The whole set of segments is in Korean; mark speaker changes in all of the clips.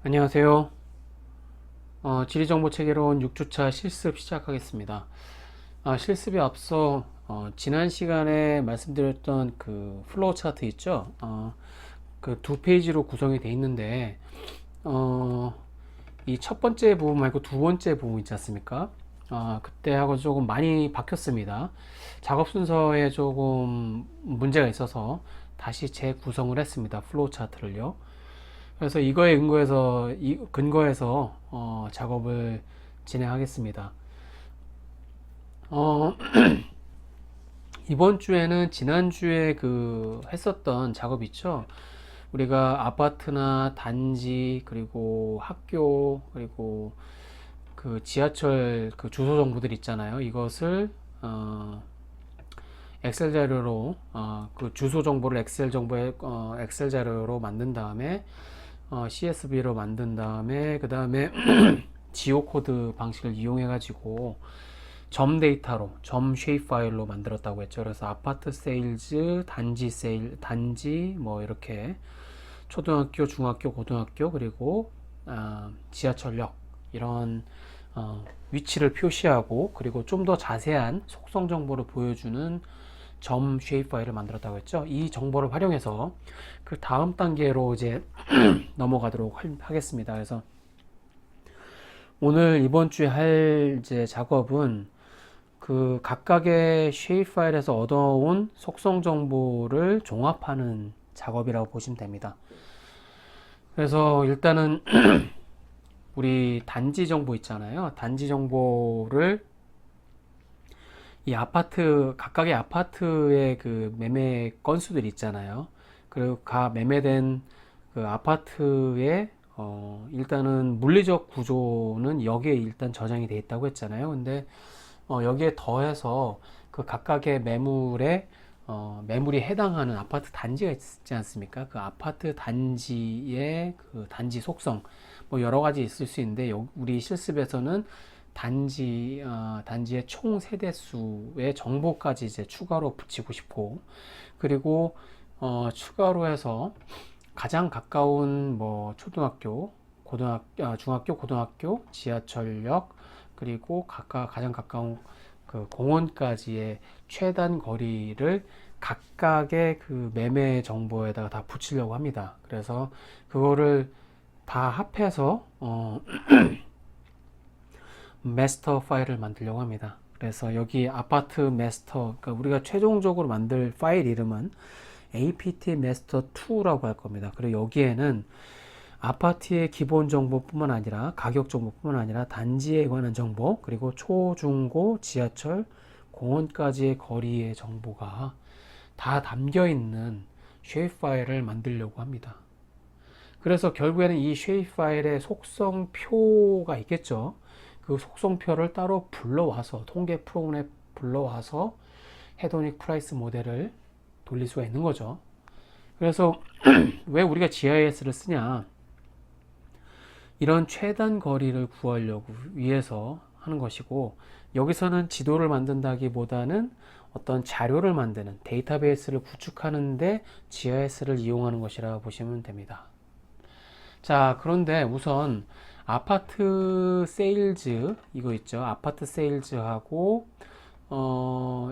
Speaker 1: 안녕하세요. 지리정보체계론 6주차 실습 시작하겠습니다. 실습에 앞서 지난 시간에 말씀드렸던 그 플로우 차트 있죠? 그 두 페이지로 구성이 되어 있는데 이 첫 번째 부분 말고 두 번째 부분 있지 않습니까? 그때하고 조금 많이 바뀌었습니다. 작업 순서에 조금 문제가 있어서 다시 재구성을 했습니다. 플로우 차트를요. 그래서 이거에 근거해서 작업을 진행하겠습니다. 어, 이번 주에는 지난주에 그 했었던 작업 있죠. 우리가 아파트나 단지 그리고 학교 그리고 그 지하철 그 주소 정보들 있잖아요. 이것을 엑셀 자료로 그 주소 정보를 엑셀 자료로 만든 다음에 CSV로 만든 다음에 그 다음에 지오코드 방식을 이용해 가지고 점 데이터로 점 쉐입 파일로 만들었다고 했죠. 그래서 아파트 세일즈, 단지 뭐 이렇게 초등학교, 중학교, 고등학교 그리고 지하철역 이런 위치를 표시하고 그리고 좀 더 자세한 속성 정보를 보여주는 점 쉐입 파일을 만들었다고 했죠. 이 정보를 활용해서 그 다음 단계로 이제 넘어가도록 하겠습니다. 그래서 오늘 이번 주에 할 이제 작업은 그 각각의 쉐입 파일에서 얻어온 속성 정보를 종합하는 작업이라고 보시면 됩니다. 그래서 일단은 우리 단지 정보 있잖아요. 단지 정보를 이 각각의 아파트의 그 매매 건수들 있잖아요. 그리고 각 매매된 그 아파트의 일단은 물리적 구조는 여기에 일단 저장이 되어 있다고 했잖아요. 근데 여기에 더해서 그 각각의 매물이 해당하는 아파트 단지가 있지 않습니까? 그 아파트 단지의 그 단지 속성 뭐 여러 가지 있을 수 있는데 우리 실습에서는 단지의 총 세대수의 정보까지 이제 추가로 붙이고 싶고 그리고 추가로 해서 가장 가까운 뭐 중학교, 고등학교, 지하철역 그리고 각각 가장 가까운 그 공원까지의 최단 거리를 각각의 그 매매 정보에다가 다 붙이려고 합니다. 그래서 그거를 다 합해서 마스터 파일을 만들려고 합니다. 그래서 여기 아파트 마스터, 그러니까 우리가 최종적으로 만들 파일 이름은 apt master 2라고 할 겁니다. 그리고 여기에는 아파트의 기본 정보뿐만 아니라 가격 정보뿐만 아니라 단지에 관한 정보 그리고 초, 중, 고, 지하철, 공원까지의 거리의 정보가 다 담겨 있는 쉐입 파일을 만들려고 합니다. 그래서 결국에는 이 쉐입 파일의 속성표가 있겠죠. 그 속성표를 따로 불러와서 통계 프로그램에 불러와서 헤도닉 프라이스 모델을 돌릴 수가 있는 거죠. 그래서 왜 우리가 GIS를 쓰냐? 이런 최단 거리를 구하려고 위해서 하는 것이고 여기서는 지도를 만든다기보다는 어떤 자료를 만드는 데이터베이스를 구축하는데 GIS를 이용하는 것이라 보시면 됩니다. 자, 그런데 우선 아파트 세일즈 이거 있죠. 아파트 세일즈하고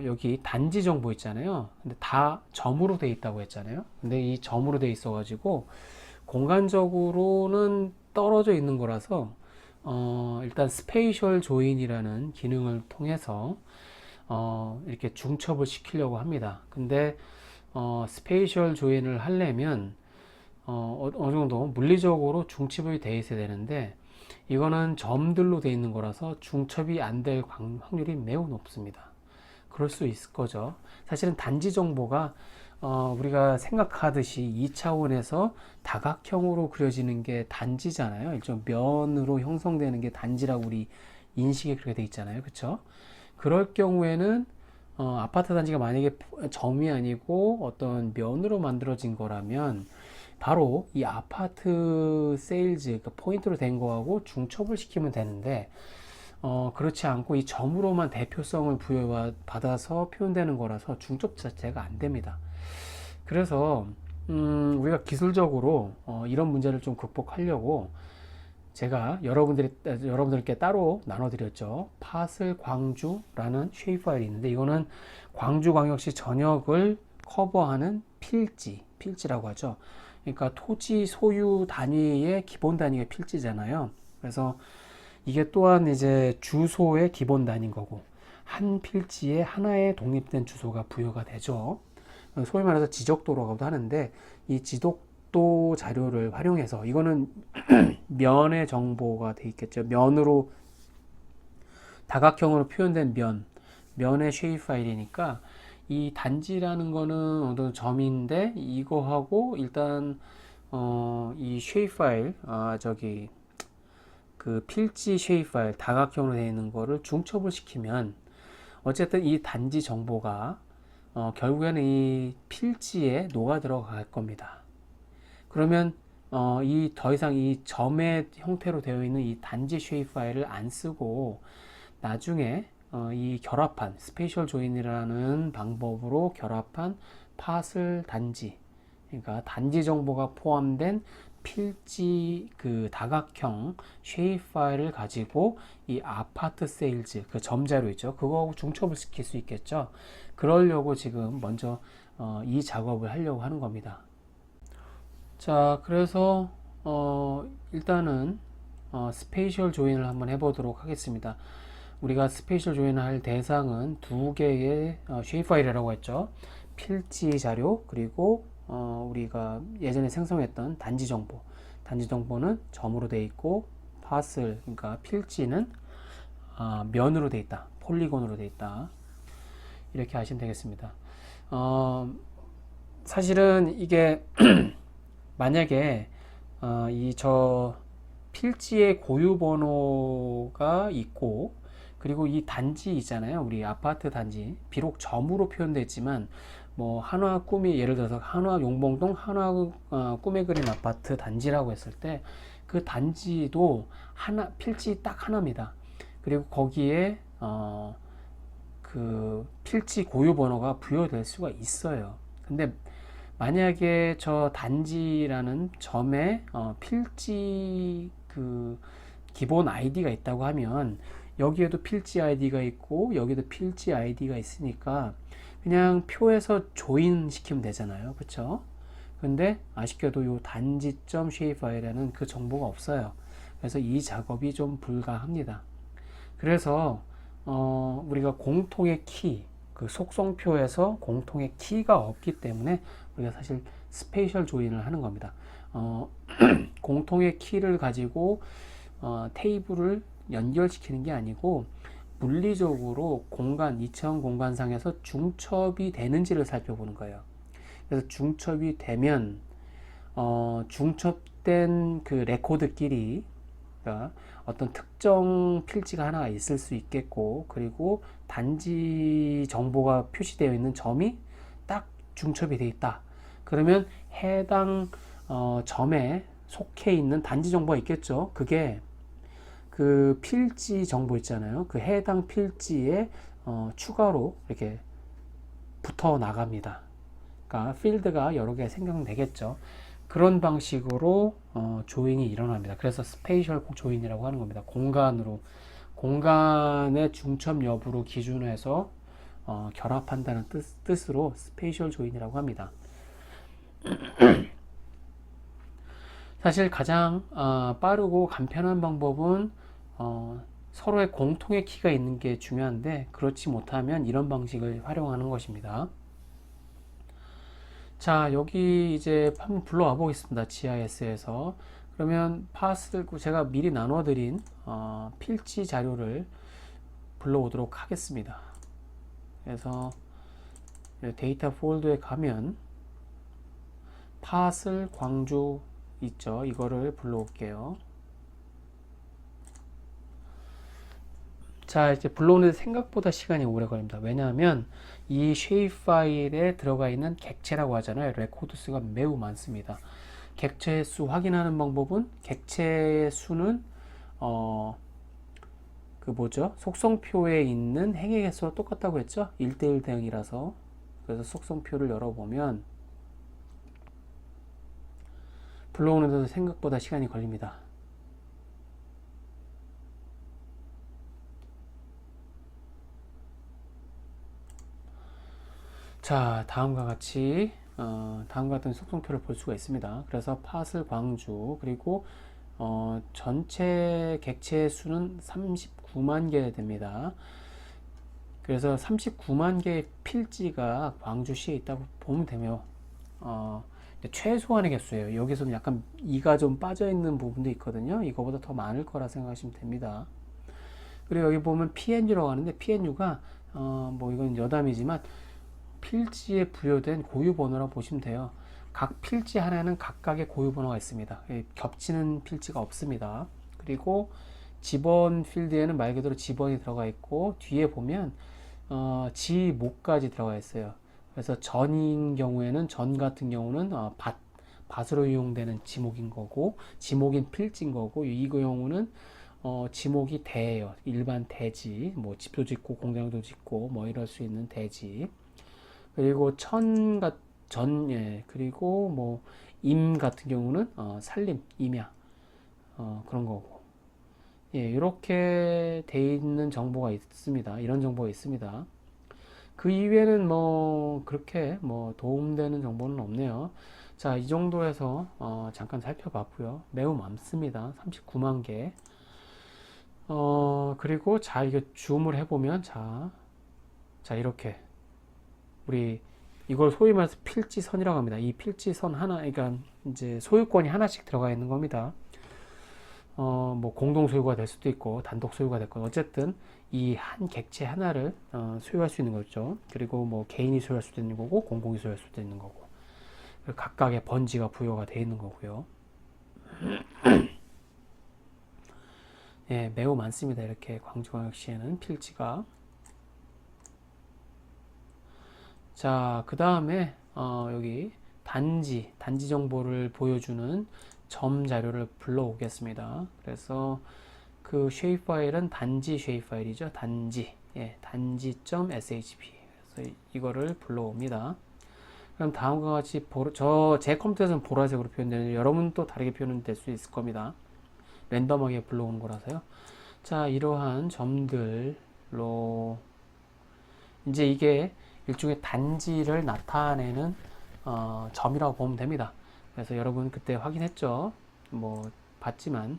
Speaker 1: 여기 단지 정보 있잖아요. 근데 다 점으로 돼 있다고 했잖아요. 근데 이 점으로 돼 있어 가지고 공간적으로는 떨어져 있는 거라서 일단 스페이셜 조인이라는 기능을 통해서 이렇게 중첩을 시키려고 합니다. 근데 스페이셜 조인을 하려면 어느 정도 물리적으로 중첩이 돼 있어야 되는데 이거는 점들로 돼 있는 거라서 중첩이 안 될 확률이 매우 높습니다. 그럴 수 있을 거죠. 사실은 단지 정보가 우리가 생각하듯이 2차원에서 다각형으로 그려지는 게 단지잖아요. 일종 면으로 형성되는 게 단지라고 우리 인식이 그렇게 돼 있잖아요. 그렇죠? 그럴 경우에는 아파트 단지가 만약에 점이 아니고 어떤 면으로 만들어진 거라면 바로 이 아파트 세일즈 그러니까 포인트로 된 거하고 중첩을 시키면 되는데 그렇지 않고 이 점으로만 대표성을 부여받아서 표현되는 거라서 중첩 자체가 안 됩니다. 그래서 우리가 기술적으로 이런 문제를 좀 극복하려고 제가 여러분들께 따로 나눠드렸죠. 파슬 광주라는 쉐입 파일이 있는데 이거는 광주광역시 전역을 커버하는 필지라고 하죠. 그러니까 토지 소유 단위의 기본 단위가 필지잖아요. 그래서 이게 또한 이제 주소의 기본 단위인 거고 한 필지에 하나의 독립된 주소가 부여가 되죠. 소위 말해서 지적도라고도 하는데 이 지적도 자료를 활용해서 이거는 면의 정보가 돼 있겠죠. 면으로 다각형으로 표현된 면의 쉐입 파일이니까 이 단지라는 거는 어떤 점인데 이거하고 일단 이 쉐입 파일 그 필지 쉐입 파일 다각형으로 되어 있는 거를 중첩을 시키면 어쨌든 이 단지 정보가 결국에는 이 필지에 녹아 들어갈 겁니다. 그러면 이 더 이상 이 점의 형태로 되어 있는 이 단지 쉐입 파일을 안 쓰고 나중에 이 결합한 스페이셜 조인이라는 방법으로 결합한 파슬 단지, 그러니까 단지 정보가 포함된 필지 그 다각형 쉐입 파일을 가지고 이 아파트 세일즈 그 점자료 있죠, 그거하고 중첩을 시킬 수 있겠죠. 그러려고 지금 먼저 이 작업을 하려고 하는 겁니다. 자, 그래서 일단은 스페이셜 조인을 한번 해보도록 하겠습니다. 우리가 스페이셜 조인을 할 대상은 두 개의 쉐입 파일이라고 했죠. 필지 자료 그리고 우리가 예전에 생성했던 단지 정보. 단지 정보는 점으로 되어 있고 파슬 그러니까 필지는 면으로 되어 있다. 폴리곤으로 되어 있다. 이렇게 하시면 되겠습니다. 사실은 이게 만약에 이 저 필지의 고유 번호가 있고 그리고 이 단지 있잖아요. 우리 아파트 단지 비록 점으로 표현되어 있지만 뭐 한화 꿈이 예를 들어서 한화 용봉동 한화 꿈에 그린 아파트 단지라고 했을 때 그 단지도 하나 필지 딱 하나입니다. 그리고 거기에 그 필지 고유 번호가 부여될 수가 있어요. 근데 만약에 저 단지라는 점에 필지 그 기본 아이디가 있다고 하면 여기에도 필지 아이디가 있고 여기도 필지 아이디가 있으니까 그냥 표에서 조인 시키면 되잖아요. 그쵸? 근데 아쉽게도 요 단지점 쉐입 파일에는 그 정보가 없어요. 그래서 이 작업이 좀 불가합니다. 그래서 우리가 공통의 키, 그 속성표에서 공통의 키가 없기 때문에 우리가 사실 스페이셜 조인을 하는 겁니다. 공통의 키를 가지고 테이블을 연결시키는 게 아니고 물리적으로 공간, 이차원 공간상에서 중첩이 되는지를 살펴보는 거예요. 그래서 중첩이 되면 중첩된 그 레코드끼리 그러니까 어떤 특정 필지가 하나 있을 수 있겠고 그리고 단지 정보가 표시되어 있는 점이 딱 중첩이 되어 있다. 그러면 해당 점에 속해 있는 단지 정보가 있겠죠. 그게 그 필지 정보 있잖아요. 그 해당 필지에 추가로 이렇게 붙어 나갑니다. 그러니까 필드가 여러 개 생성되겠죠. 그런 방식으로 조인이 일어납니다. 그래서 스페이셜 조인이라고 하는 겁니다. 공간의 중첩 여부로 기준해서 결합한다는 뜻으로 스페이셜 조인이라고 합니다. 사실 가장 빠르고 간편한 방법은 서로의 공통의 키가 있는 게 중요한데 그렇지 못하면 이런 방식을 활용하는 것입니다. 자, 여기 이제 한번 불러와 보겠습니다. GIS에서. 그러면 파스 제가 미리 나눠 드린 필지 자료를 불러오도록 하겠습니다. 그래서 데이터 폴더에 가면 파슬 광주 있죠. 이거를 불러올게요. 자, 이제 불러오는데 생각보다 시간이 오래 걸립니다. 왜냐하면 이 쉐입 파일에 들어가 있는 객체라고 하잖아요. 레코드 수가 매우 많습니다. 객체 수 확인하는 방법은 객체 수는 그 뭐죠? 속성표에 있는 행의 개수와 똑같다고 했죠? 1대1 대응이라서. 그래서 속성표를 열어보면 불러오는데도 생각보다 시간이 걸립니다. 자, 다음과 같은 속성표를 볼 수가 있습니다. 그래서 팟을 광주, 그리고 전체 객체 수는 39만 개 됩니다. 그래서 39만 개의 필지가 광주시에 있다고 보면 되며, 최소한의 개수예요. 여기서는 약간 이가 좀 빠져 있는 부분도 있거든요. 이거보다 더 많을 거라 생각하시면 됩니다. 그리고 여기 보면 PNU라고 하는데, PNU가 뭐 이건 여담이지만 필지에 부여된 고유 번호라고 보시면 돼요. 각 필지 하나에는 각각의 고유 번호가 있습니다. 겹치는 필지가 없습니다. 그리고 지번 필드에는 말 그대로 지번이 들어가 있고, 뒤에 보면 지목까지 들어가 있어요. 그래서 전인 경우에는, 전 같은 경우는 밭으로 이용되는 지목인 거고, 지목인 필지인 거고, 이 경우는 지목이 대예요. 일반 대지, 뭐 집도 짓고 공장도 짓고 뭐 이럴 수 있는 대지. 그리고 예, 그리고 뭐 임 같은 경우는 산림, 임야, 그런 거고. 예, 이렇게 돼 있는 정보가 있습니다. 이런 정보가 있습니다. 그 이외에는 뭐 그렇게 뭐 도움되는 정보는 없네요. 자, 이 정도에서 잠깐 살펴봤고요. 매우 많습니다. 39만 개. 그리고 자, 이게 줌을 해보면 자, 이렇게 우리 이걸 소위 말해서 필지선이라고 합니다. 이 필지선 하나, 그러니까 이제 소유권이 하나씩 들어가 있는 겁니다. 뭐 공동 소유가 될 수도 있고 단독 소유가 됐건 어쨌든 이 한 객체 하나를 소유할 수 있는 거죠. 그리고 뭐 개인이 소유할 수도 있는 거고 공공이 소유할 수도 있는 거고 각각의 번지가 부여가 되어 있는 거고요. 예, 매우 많습니다. 이렇게 광주광역시에는 필지가. 자, 그 다음에 여기 단지 정보를 보여주는 점 자료를 불러오겠습니다. 그래서 그 쉐입 파일은 단지 쉐입 파일이죠. 단지, 예, 단지.shp. 그래서 이거를 불러옵니다. 그럼 다음과 같이 제 컴퓨터에서는 보라색으로 표현되는데 여러분 또 다르게 표현될 수 있을 겁니다. 랜덤하게 불러오는 거라서요. 자, 이러한 점들로 이제 이게 일종의 단지를 나타내는 점이라고 보면 됩니다. 그래서 여러분 그때 확인했죠? 뭐 봤지만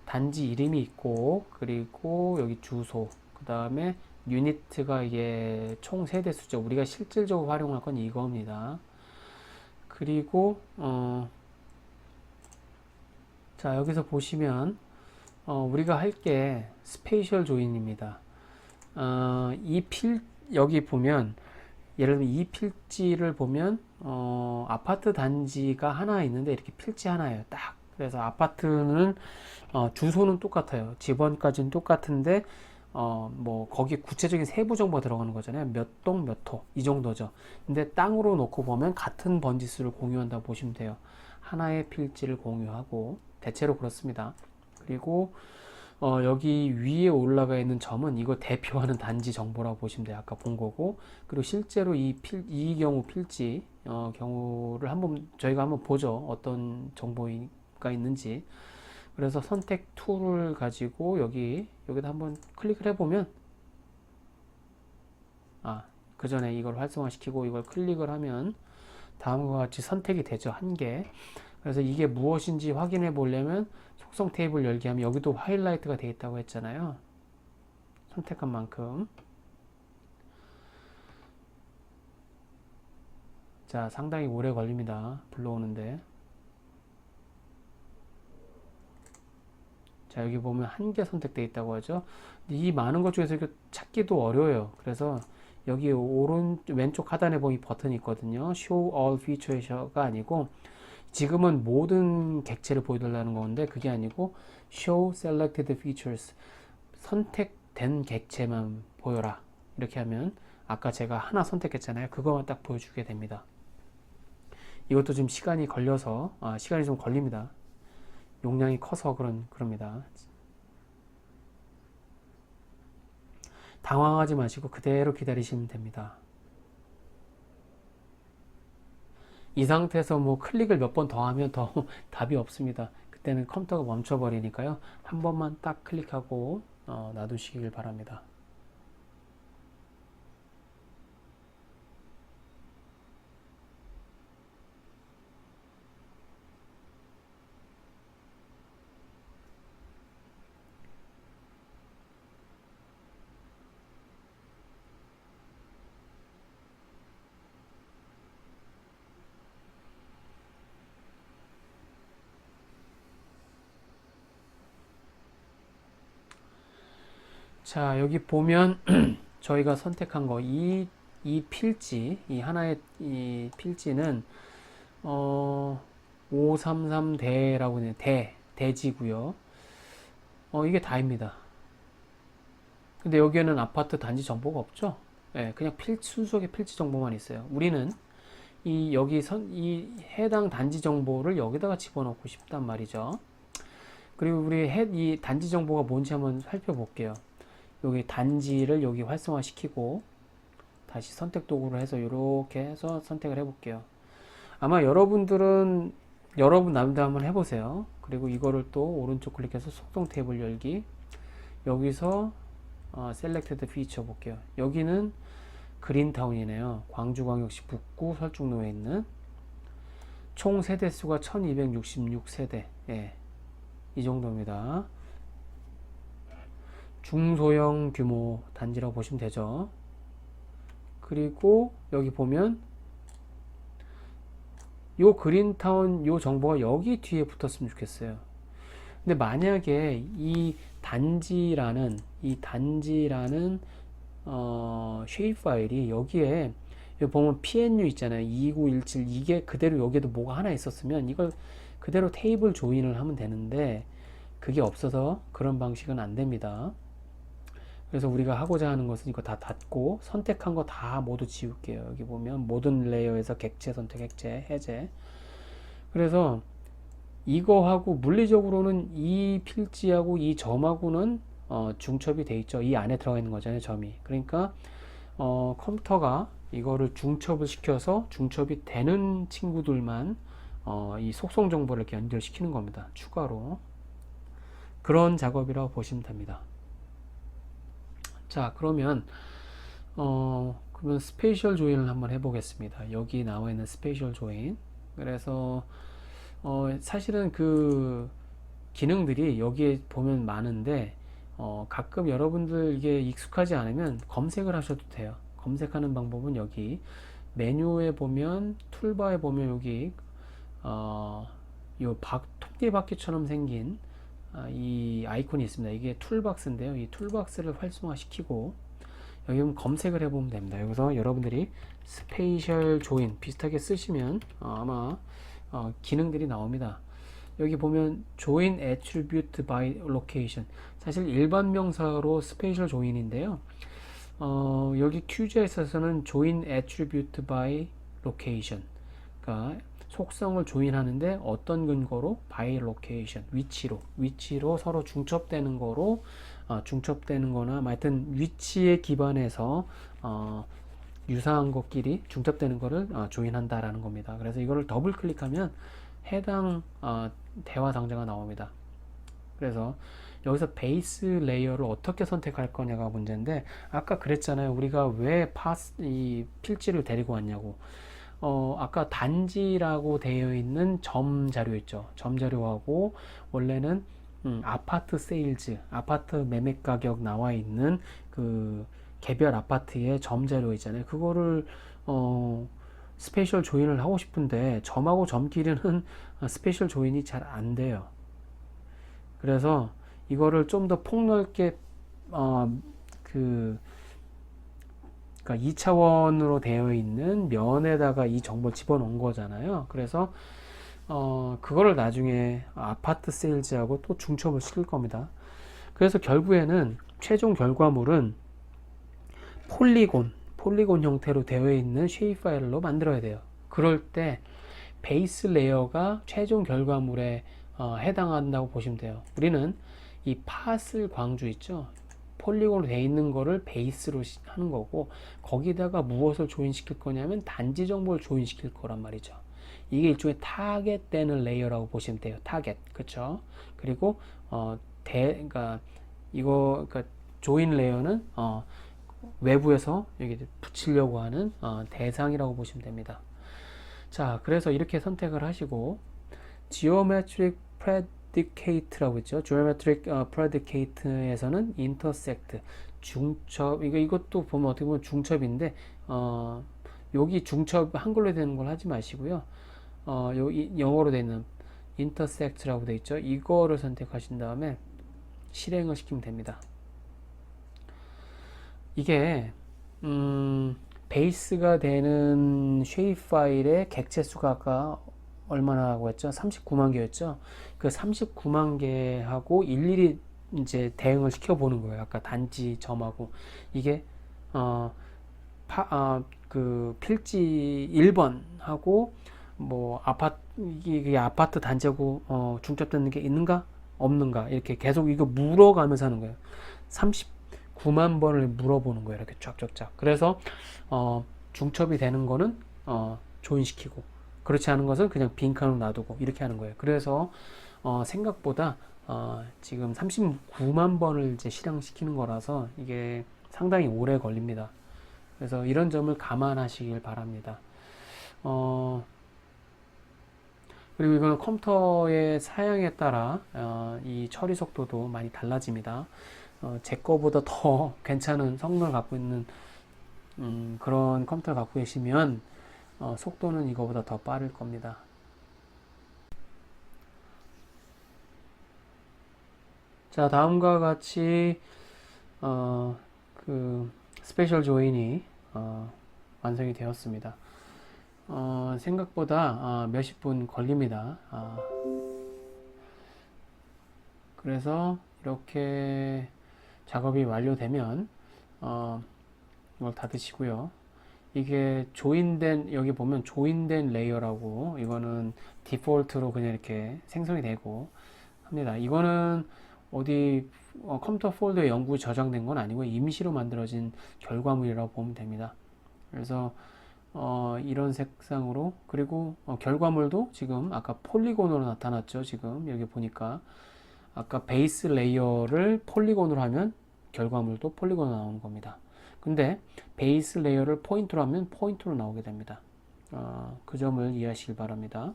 Speaker 1: 단지 이름이 있고 그리고 여기 주소, 그 다음에 유니트가 이게 총 세대 수죠. 우리가 실질적으로 활용할 건 이겁니다. 그리고 자, 여기서 보시면 우리가 할 게 스페이셜 조인입니다. 여기 보면 예를 들면 이 필지를 보면 아파트 단지가 하나 있는데 이렇게 필지 하나예요. 딱. 그래서 아파트는 주소는 똑같아요. 지번까지는 똑같은데 뭐 거기 구체적인 세부 정보가 들어가는 거잖아요. 몇 동 몇 호 이 정도죠. 근데 땅으로 놓고 보면 같은 번지수를 공유한다고 보시면 돼요. 하나의 필지를 공유하고 대체로 그렇습니다. 그리고 여기 위에 올라가 있는 점은 이거 대표하는 단지 정보라고 보시면 돼요. 아까 본 거고. 그리고 실제로 이 경우 필지 경우를 저희가 한번 보죠. 어떤 정보가 있는지. 그래서 선택 툴을 가지고 여기다 한번 클릭을 해보면 그 전에 이걸 활성화시키고 이걸 클릭을 하면 다음과 같이 선택이 되죠. 한 개. 그래서 이게 무엇인지 확인해 보려면 속성 테이블 열기 하면 여기도 하이라이트가 되어 있다고 했잖아요. 선택한 만큼. 자, 상당히 오래 걸립니다. 불러오는데. 자, 여기 보면 한 개 선택되어 있다고 하죠. 이 많은 것 중에서 이거 찾기도 어려워요. 그래서 여기 왼쪽 하단에 보면 버튼이 있거든요. Show all features가 아니고 지금은 모든 객체를 보여달라는 건데 그게 아니고 Show selected features, 선택된 객체만 보여라. 이렇게 하면 아까 제가 하나 선택했잖아요. 그거만 딱 보여주게 됩니다. 이것도 좀 시간이 걸려서 시간이 좀 걸립니다. 용량이 커서 그럽니다. 당황하지 마시고 그대로 기다리시면 됩니다. 이 상태에서 뭐 클릭을 몇 번 더 하면 더 답이 없습니다. 그때는 컴퓨터가 멈춰버리니까요. 한 번만 딱 클릭하고 놔두시길 바랍니다. 자, 여기 보면 저희가 선택한 거, 이 필지, 이 하나의 이 필지는 533대라고 하네요. 대지고요. 이게 다입니다. 근데 여기에는 아파트 단지 정보가 없죠? 예, 그냥 순수하게 필지 정보만 있어요. 우리는 이 해당 단지 정보를 여기다가 집어넣고 싶단 말이죠. 그리고 이 단지 정보가 뭔지 한번 살펴볼게요. 여기 단지를 여기 활성화시키고 다시 선택 도구를 해서 이렇게 해서 선택을 해볼게요. 아마 여러분 나름대로 한번 해보세요. 그리고 이거를 또 오른쪽 클릭해서 속성 탭을 열기, 여기서 셀렉티드 피처 볼게요. 여기는 그린타운이네요. 광주광역시 북구 설중로에 있는 총 세대수가 1266세대. 예, 이 정도입니다. 중소형 규모 단지라고 보시면 되죠. 그리고 여기 보면 요 그린타운 요 정보가 여기 뒤에 붙었으면 좋겠어요. 근데 만약에 이 단지라는 쉐입 파일이 여기에 여기 보면 PNU 있잖아요. 2917 이게 그대로 여기에도 뭐가 하나 있었으면 이걸 그대로 테이블 조인을 하면 되는데 그게 없어서 그런 방식은 안 됩니다. 그래서 우리가 하고자 하는 것은 이거 다 닫고 선택한 거 다 모두 지울게요. 여기 보면 모든 레이어에서 객체 선택, 객체 해제. 그래서 이거하고 물리적으로는 이 필지하고 이 점하고는 중첩이 돼 있죠. 이 안에 들어가 있는 거잖아요, 점이. 그러니까 컴퓨터가 이거를 중첩을 시켜서 중첩이 되는 친구들만 이 속성 정보를 이렇게 연결시키는 겁니다. 추가로. 그런 작업이라고 보시면 됩니다. 자, 그러면 스페이셜 조인을 한번 해보겠습니다. 여기 나와 있는 스페이셜 조인. 그래서 사실은 그 기능들이 여기에 보면 많은데 가끔 여러분들 이게 익숙하지 않으면 검색을 하셔도 돼요. 검색하는 방법은 여기 메뉴에 보면 툴바에 보면 여기 요 톱니바퀴처럼 생긴 이 아이콘이 있습니다. 이게 툴박스인데요. 이 툴박스를 활성화시키고 여기 보면 검색을 해보면 됩니다. 여기서 여러분들이 스페이셜 조인 비슷하게 쓰시면 아마 기능들이 나옵니다. 여기 보면 join attribute by location, 사실 일반 명사로 스페이셜 조인인데요. 여기 QGIS에서는 join attribute by location, 그러니까 속성을 조인하는데 어떤 근거로? by location, 위치로 서로 중첩되는 거로 중첩되는 거나 하여튼 위치에 기반해서 유사한 것끼리 중첩되는 거를 조인한다라는 겁니다. 그래서 이거를 더블 클릭하면 해당 대화 상자가 나옵니다. 그래서 여기서 베이스 레이어를 어떻게 선택할 거냐가 문제인데 아까 그랬잖아요. 우리가 왜 이 필지를 데리고 왔냐고. 아까 단지라고 되어 있는 점 자료 있죠. 점 자료하고 원래는 아파트 세일즈, 아파트 매매 가격 나와 있는 그 개별 아파트의 점 자료 있잖아요. 그거를 스페셜 조인을 하고 싶은데 점하고 점끼리는 스페셜 조인이 잘 안 돼요. 그래서 이거를 좀 더 폭넓게 그러니까 2차원으로 되어 있는 면에다가 이 정보를 집어넣은 거잖아요. 그래서 그거를 나중에 아파트 세일즈하고 또 중첩을 시킬 겁니다. 그래서 결국에는 최종 결과물은 폴리곤 형태로 되어 있는 쉐입 파일로 만들어야 돼요. 그럴 때 베이스 레이어가 최종 결과물에 해당한다고 보시면 돼요. 우리는 이 파슬 광주 있죠. 폴리곤으로 되어 있는 거를 베이스로 하는 거고 거기다가 무엇을 조인시킬 거냐면 단지 정보를 조인시킬 거란 말이죠. 이게 일종의 타겟 되는 레이어라고 보시면 돼요. 타겟, 그렇죠? 그리고 그러니까 조인 레이어는 외부에서 여기 붙이려고 하는 대상이라고 보시면 됩니다. 자, 그래서 이렇게 선택을 하시고 Geometric Predicate라고 있죠. Geometric Predicate에서는 Intersect, 중첩, 이것도 보면 어떻게 보면 중첩인데 여기 중첩 한글로 되는 걸 하지 마시고요. 여기 영어로 되는 Intersect라고 되어 있죠. 이거를 선택하신 다음에 실행을 시키면 됩니다. 이게 베이스가 되는 쉐입 파일의 객체 수가 아까 얼마나 하고 했죠? 39만 개였죠? 그 39만 개하고 일일이 이제 대응을 시켜보는 거예요. 아까 단지 점하고. 이게, 어, 그 필지 1번하고 뭐 이게 아파트 단지하고 중첩되는 게 있는가? 없는가? 이렇게 계속 이거 물어가면서 하는 거예요. 39만 번을 물어보는 거예요. 이렇게 쫙쫙쫙. 그래서 중첩이 되는 거는 조인시키고 그렇지 않은 것은 그냥 빈칸으로 놔두고 이렇게 하는 거예요. 그래서 생각보다 지금 39만 번을 이제 실행시키는 거라서 이게 상당히 오래 걸립니다. 그래서 이런 점을 감안하시길 바랍니다. 그리고 이거는 컴퓨터의 사양에 따라 이 처리 속도도 많이 달라집니다. 제 거보다 더 괜찮은 성능을 갖고 있는 그런 컴퓨터를 갖고 계시면 속도는 이거보다 더 빠를 겁니다. 자, 다음과 같이 그 스페셜 조인이 완성이 되었습니다. 생각보다 몇십 분 걸립니다. 그래서 이렇게 작업이 완료되면 이걸 닫으시고요. 이게 조인된, 여기 보면 조인된 레이어라고, 이거는 디폴트로 그냥 이렇게 생성이 되고 합니다. 이거는 어디 컴퓨터 폴더에 영구 저장된 건 아니고 임시로 만들어진 결과물이라고 보면 됩니다. 그래서 이런 색상으로, 그리고 결과물도 지금 아까 폴리곤으로 나타났죠. 지금 여기 보니까 아까 베이스 레이어를 폴리곤으로 하면 결과물도 폴리곤으로 나오는 겁니다. 근데 베이스 레이어를 포인트로 하면 포인트로 나오게 됩니다. 그 점을 이해하시길 바랍니다.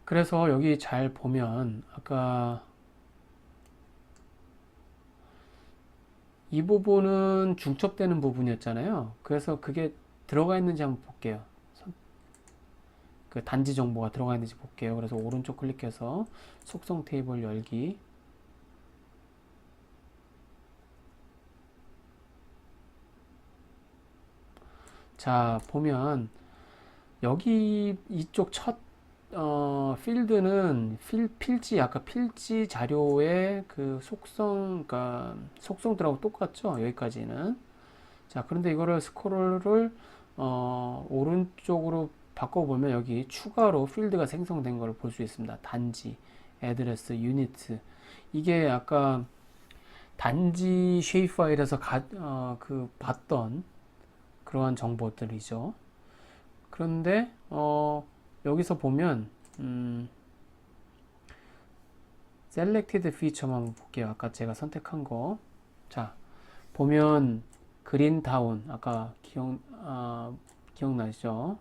Speaker 1: 그래서 여기 잘 보면 아까 이 부분은 중첩되는 부분이었잖아요. 그래서 그게 들어가 있는지 한번 볼게요. 그 단지 정보가 들어가 있는지 볼게요. 그래서 오른쪽 클릭해서 속성 테이블 열기. 자, 보면 여기 이쪽 첫 필드는 필지, 아까 필지 자료의 그 속성, 그러니까 속성들하고 똑같죠. 여기까지는. 자, 그런데 이거를 스크롤을 오른쪽으로 바꿔보면 여기 추가로 필드가 생성된 걸 볼 수 있습니다. 단지, 애드레스, 유니트. 이게 아까 단지 쉐입 파일에서 그 봤던 그러한 정보들이죠. 그런데 여기서 보면 Selected Feature만 한번 볼게요. 아까 제가 선택한 거. 자, 보면 그린 다운, 아까 기억나시죠?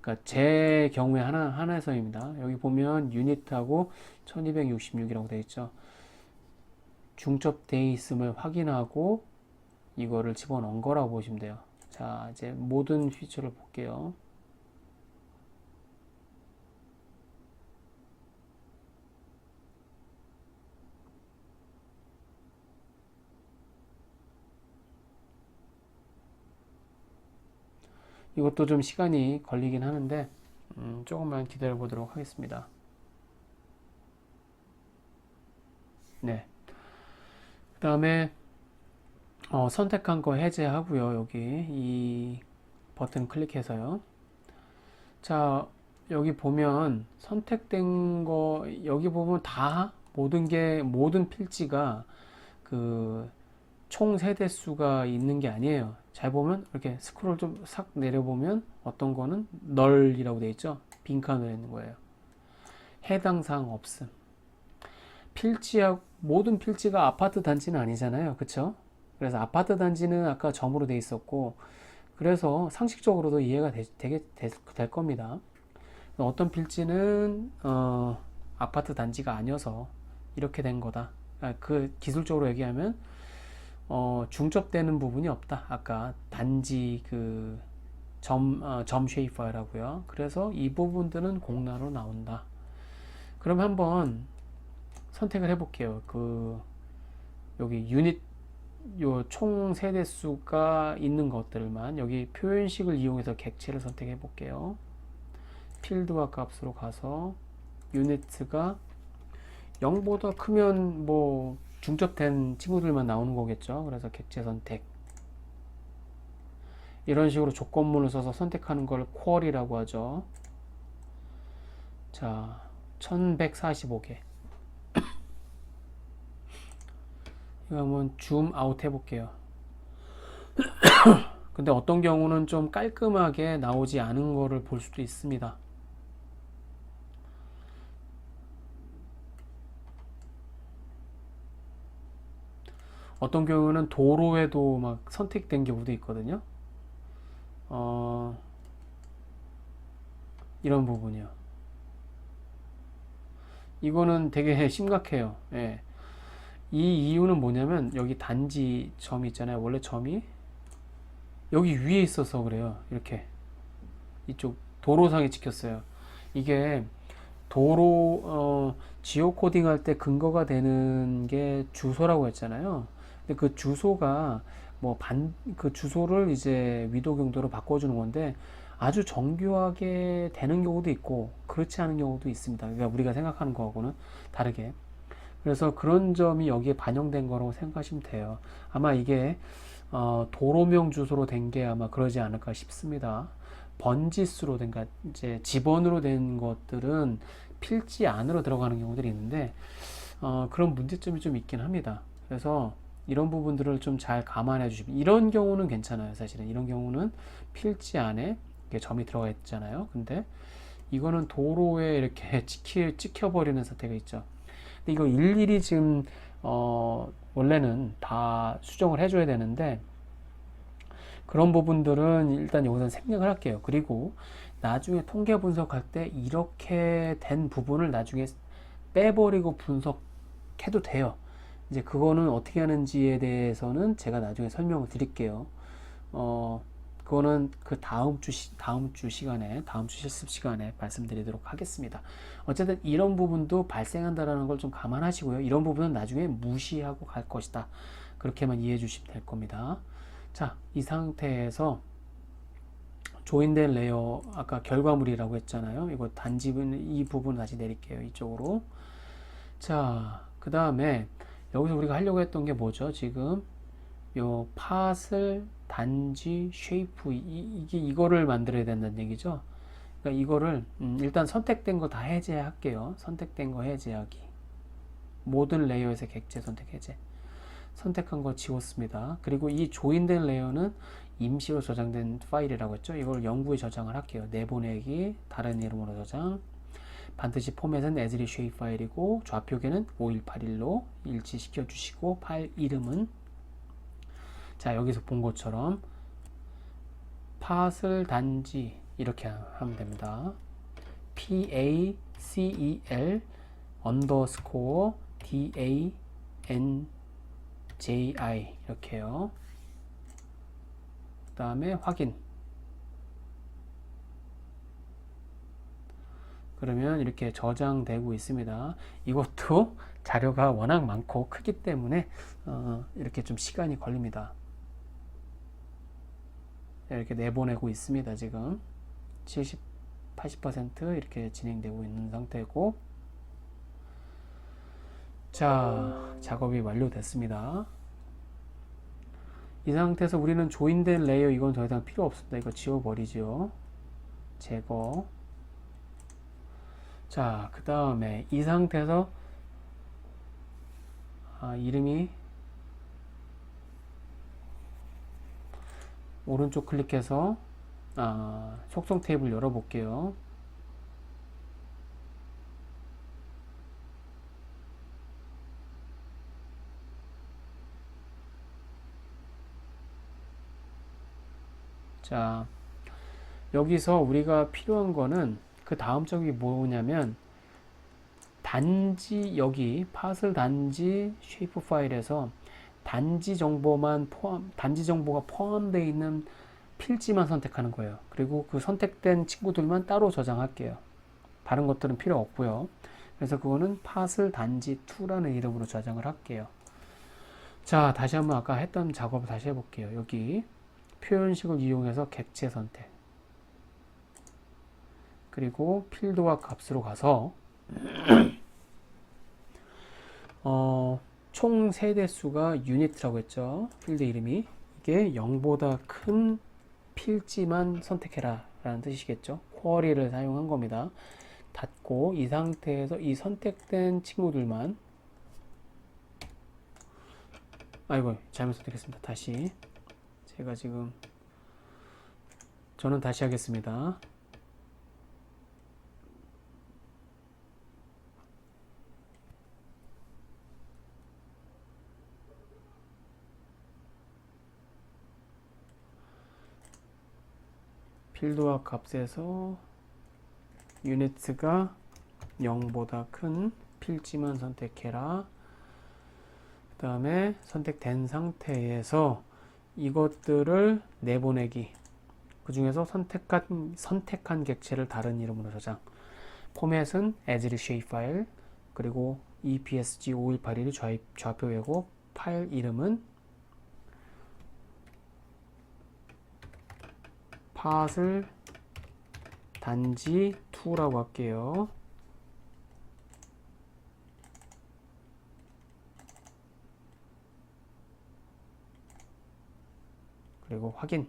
Speaker 1: 그러니까 제 경우에 하나에서입니다. 여기 보면 유니트하고 1266이라고 되어 있죠. 중첩되어 있음을 확인하고 이거를 집어넣은 거라고 보시면 돼요. 자, 이제 모든 피처를 볼게요. 이것도 좀 시간이 걸리긴 하는데 조금만 기다려 보도록 하겠습니다. 네. 그 다음에 선택한 거 해제하고요. 여기 이 버튼 클릭해서요. 자, 여기 보면 선택된 거, 여기 보면 다 모든 필지가 그 총 세대 수가 있는 게 아니에요. 잘 보면 이렇게 스크롤 좀 싹 내려보면 어떤 거는 널이라고 되어 있죠. 빈칸으로 있는 거예요. 해당 사항 없음. 모든 필지가 아파트 단지는 아니잖아요. 그쵸? 그래서 아파트 단지는 아까 점으로 되어 있었고, 그래서 상식적으로도 이해가 될 겁니다. 어떤 필지는 아파트 단지가 아니어서 이렇게 된 거다. 그 기술적으로 얘기하면 중첩되는 부분이 없다. 아까 단지 그 점 쉐입 파일하고요. 그래서 이 부분들은 공란으로 나온다. 그럼 한번 선택을 해볼게요. 그 여기 유닛 요 총 세대수가 있는 것들만 여기 표현식을 이용해서 객체를 선택해 볼게요. 필드와 값으로 가서 유니트가 0보다 크면 뭐 중첩된 친구들만 나오는 거겠죠. 그래서 객체 선택, 이런 식으로 조건문을 써서 선택하는 걸 쿼리라고 하죠. 자, 1145개. 이거 한번 줌 아웃 해볼게요. 근데 어떤 경우는 좀 깔끔하게 나오지 않은 거를 볼 수도 있습니다. 어떤 경우는 도로에도 막 선택된 경우도 있거든요. 이런 부분이요. 이거는 되게 심각해요. 예. 이 이유는 뭐냐면 여기 단지 점이 있잖아요. 원래 점이 여기 위에 있어서 그래요. 이렇게 이쪽 도로상에 찍혔어요. 이게 도로 지오 코딩 할 때 근거가 되는 게 주소라고 했잖아요. 근데 그 주소가 뭐 그 주소를 이제 위도 경도로 바꿔주는 건데 아주 정교하게 되는 경우도 있고 그렇지 않은 경우도 있습니다. 그러니까 우리가 생각하는 거하고는 다르게. 그래서 그런 점이 여기에 반영된 거라고 생각하시면 돼요. 아마 이게 도로명 주소로 된 게 아마 그러지 않을까 싶습니다. 번지수로 된, 그러니까 이제 지번으로 된 것들은 필지 안으로 들어가는 경우들이 있는데 그런 문제점이 좀 있긴 합니다. 그래서 이런 부분들을 좀 잘 감안해 주시면, 이런 경우는 괜찮아요. 사실은 이런 경우는 필지 안에 이렇게 점이 들어가 있잖아요. 근데 이거는 도로에 이렇게 찍혀버리는 사태가 있죠. 근데 이거 일일이 지금 원래는 다 수정을 해줘야 되는데 그런 부분들은 일단 여기서 생략을 할게요. 그리고 나중에 통계 분석할 때 이렇게 된 부분을 나중에 빼버리고 분석해도 돼요. 이제 그거는 어떻게 하는지에 대해서는 제가 나중에 설명을 드릴게요. 그거는 그 다음 주 시간에, 다음 주 실습 시간에 말씀드리도록 하겠습니다. 어쨌든 이런 부분도 발생한다라는 걸 좀 감안하시고요. 이런 부분은 나중에 무시하고 갈 것이다. 그렇게만 이해해 주시면 될 겁니다. 자, 이 상태에서 조인된 레이어, 아까 결과물이라고 했잖아요. 이거 단집은 이 부분 다시 내릴게요. 이쪽으로. 자, 그 다음에 여기서 우리가 하려고 했던 게 뭐죠? 지금 요 팟을 단지 쉐이프 이거를 만들어야 된다는 얘기죠. 그러니까 이거를 일단 선택된 거 다 해제할게요. 선택된 거 해제하기. 모든 레이어에서 객체 선택 해제. 선택한 거 지웠습니다. 그리고 이 조인된 레이어는 임시로 저장된 파일이라고 했죠. 이걸 영구에 저장을 할게요. 내보내기, 다른 이름으로 저장. 반드시 포맷은 as shape 파일이고 좌표계는 5181로 일치시켜 주시고 파일 이름은 자, 여기서 본 것처럼 팟을 단지 이렇게 하면 됩니다. PACEL underscore DANJI 이렇게요. 그 다음에 확인. 그러면 이렇게 저장되고 있습니다. 이것도 자료가 워낙 많고 크기 때문에 이렇게 좀 시간이 걸립니다. 이렇게 내보내고 있습니다. 지금 70, 80% 이렇게 진행되고 있는 상태고, 자, 작업이 완료됐습니다. 이 상태에서 우리는 조인된 레이어 이건 더 이상 필요 없습니다. 이거 지워버리죠. 제거. 자, 그 다음에 이 상태에서 이름이 오른쪽 클릭해서 속성 테이블 열어볼게요. 자, 여기서 우리가 필요한 거는 그 다음 쪽이 뭐냐면 단지 여기 팟을 단지 쉐이프 파일에서 단지 정보가 포함되어 있는 필지만 선택하는 거예요. 그리고 그 선택된 친구들만 따로 저장할게요. 다른 것들은 필요 없고요. 그래서 그거는 팟을 단지 2라는 이름으로 저장을 할게요. 자, 다시 한번 아까 했던 작업을 다시 해볼게요. 여기 표현식을 이용해서 객체 선택, 그리고 필드와 값으로 가서 총 세대수가 유니트라고 했죠. 필드 이름이 이게 0보다 큰 필지만 선택해라 라는 뜻이겠죠. 쿼리를 사용한 겁니다. 닫고 이 상태에서 이 선택된 친구들만, 아이고 잘못 선택했습니다. 다시 제가 지금 저는 다시 하겠습니다. 필드와 값에서 유니트가 0보다 큰 필지만 선택해라. 그 다음에 선택된 상태에서 이것들을 내보내기, 그 중에서 선택한 객체를 다른 이름으로 저장. 포맷은 as shapefile, 그리고 EPSG 5181이 좌표이고 파일 이름은 파슬 단지 2라고 할게요. 그리고 확인.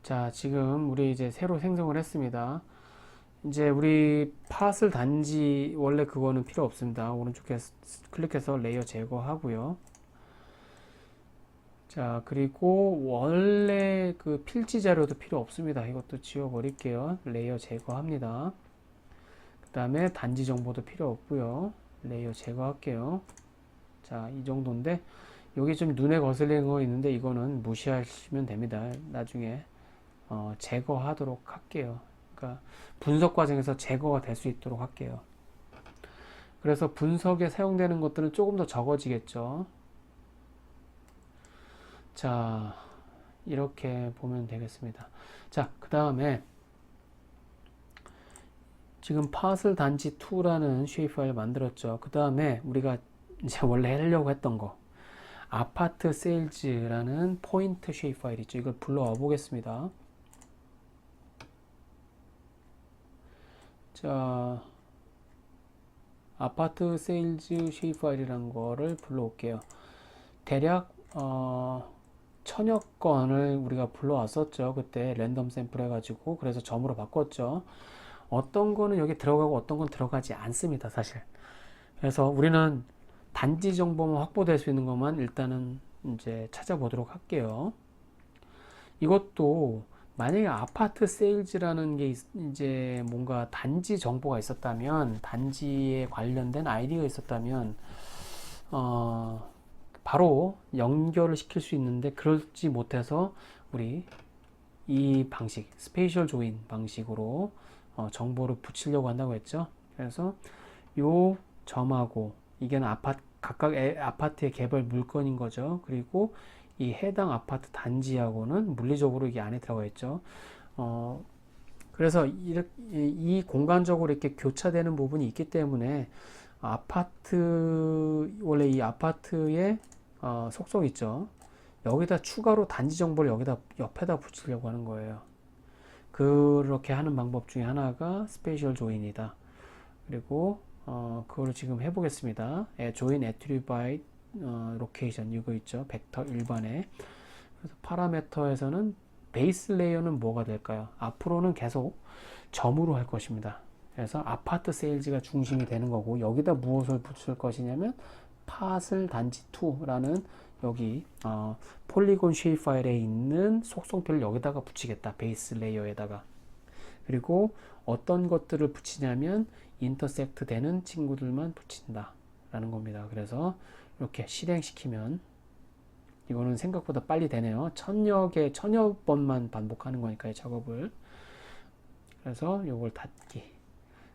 Speaker 1: 자, 지금 우리 이제 새로 생성을 했습니다. 이제 우리 팟을 단지 원래 그거는 필요 없습니다. 오른쪽에 클릭해서 레이어 제거하고요. 자, 그리고 원래 그 필지 자료도 필요 없습니다. 이것도 지워버릴게요. 레이어 제거합니다. 그 다음에 단지 정보도 필요 없고요. 레이어 제거할게요. 자, 이 정도인데 여기 좀 눈에 거슬리는 거 있는데 이거는 무시하시면 됩니다. 나중에 제거하도록 할게요. 그러니까 분석 과정에서 제거가 될 수 있도록 할게요. 그래서 분석에 사용되는 것들은 조금 더 적어지겠죠. 자, 이렇게 보면 되겠습니다. 자, 그 다음에 지금 파슬 단지 2라는 쉐입 파일 만들었죠. 그 다음에 우리가 이제 원래 하려고 했던 거, 아파트 세일즈라는 포인트 쉐입 파일 있죠. 이걸 불러와 보겠습니다. 자, 아파트 세일즈 쉐입 파일이라는 거를 불러올게요. 대략 1000여 건을 우리가 불러왔었죠. 그때 랜덤 샘플 해가지고. 그래서 점으로 바꿨죠. 어떤 거는 여기 들어가고 어떤 건 들어가지 않습니다, 사실. 그래서 우리는 단지 정보만 확보될 수 있는 것만 일단은 이제 찾아보도록 할게요. 이것도 만약에 아파트 세일즈라는 게 이제 뭔가 단지 정보가 있었다면, 단지에 관련된 아이디가 있었다면 바로 연결을 시킬 수 있는데 그러지 못해서 우리 이 방식, 스페이셜 조인 방식으로 정보를 붙이려고 한다고 했죠. 그래서 요 점하고 이게 각각 아파트의 개별 물건인 거죠. 그리고 이 해당 아파트 단지하고는 물리적으로 이게 안에 들어가 있죠. 그래서 이 공간적으로 이렇게 교차되는 부분이 있기 때문에 원래 이 아파트의 속성 있죠. 여기다 추가로 단지 정보를 여기다 옆에다 붙이려고 하는 거예요. 그렇게 하는 방법 중에 하나가 스페이셜 조인이다. 그리고 그거를 지금 해보겠습니다. 조인 attribute by location 이거 있죠. 벡터 일반에. 그래서 파라미터에서는 베이스 레이어는 뭐가 될까요? 앞으로는 계속 점으로 할 것입니다. 그래서 아파트 세일즈가 중심이 되는 거고 여기다 무엇을 붙일 것이냐면 팟을 단지 2라는 여기 폴리곤 쉐입 파일에 있는 속성표를 여기다가 붙이겠다. 베이스 레이어에다가. 그리고 어떤 것들을 붙이냐면 인터섹트 되는 친구들만 붙인다 라는 겁니다. 그래서 이렇게 실행시키면 이거는 생각보다 빨리 되네요. 천여 번만 반복하는 거니까요, 작업을. 그래서 이걸 닫기.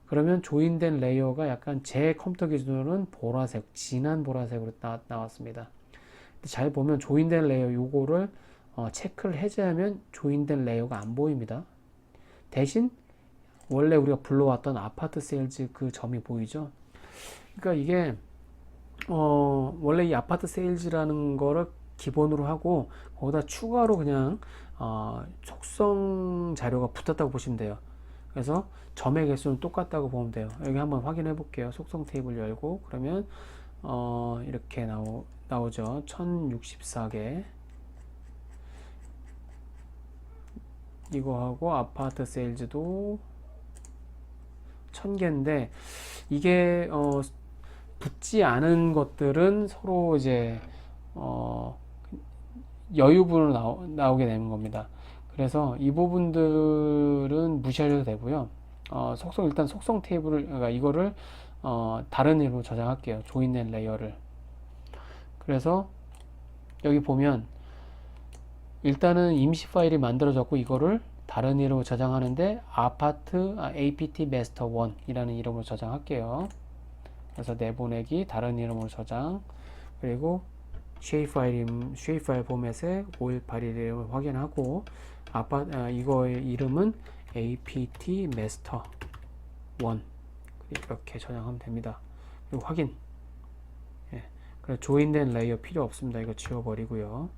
Speaker 1: 그러면 조인된 레이어가 약간 제 컴퓨터 기준으로는 보라색, 진한 보라색으로 나왔습니다. 잘 보면 조인된 레이어 요거를 체크를 해제하면 조인된 레이어가 안 보입니다. 대신 원래 우리가 불러왔던 아파트 세일즈 그 점이 보이죠? 그러니까 이게 원래 이 아파트 세일즈라는 거를 기본으로 하고 거기다 추가로 그냥 속성 자료가 붙었다고 보시면 돼요. 그래서 점의 개수는 똑같다고 보면 돼요. 여기 한번 확인해 볼게요. 속성 테이블 열고 그러면 이렇게 나오죠. 1064개. 이거하고 아파트 세일즈도 1000개인데 이게 붙지 않은 것들은 서로 이제 여유분으로 나오게 되는 겁니다. 그래서 이 부분들은 무시하셔도 되고요. 일단 속성 테이블을, 그러니까 이거를 다른 이름으로 저장할게요. 조인된 레이어를. 그래서 여기 보면 일단은 임시 파일이 만들어졌고 이거를 다른 이름으로 저장하는데 apt master 1 이라는 이름으로 저장할게요. 그래서 내보내기 다른 이름으로 저장, 그리고 shapefail 포맷에 518이름을 확인하고 이거의 이름은 apt master 1 이렇게 저장하면 됩니다. 그리고 확인. 예. 그래서 조인된 레이어 필요 없습니다. 이거 지워버리고요.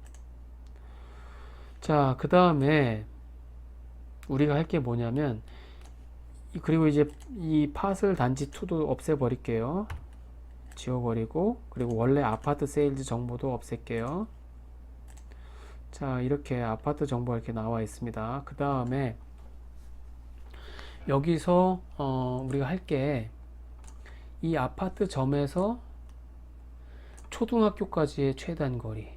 Speaker 1: 자, 그 다음에 우리가 할 게 뭐냐면 그리고 이제 이 팟을 단지 2도 없애버릴게요. 지워버리고 그리고 원래 아파트 세일즈 정보도 없앨게요. 자, 이렇게 아파트 정보가 이렇게 나와 있습니다. 그 다음에 여기서 우리가 할 게 이 아파트 점에서 초등학교까지의 최단 거리,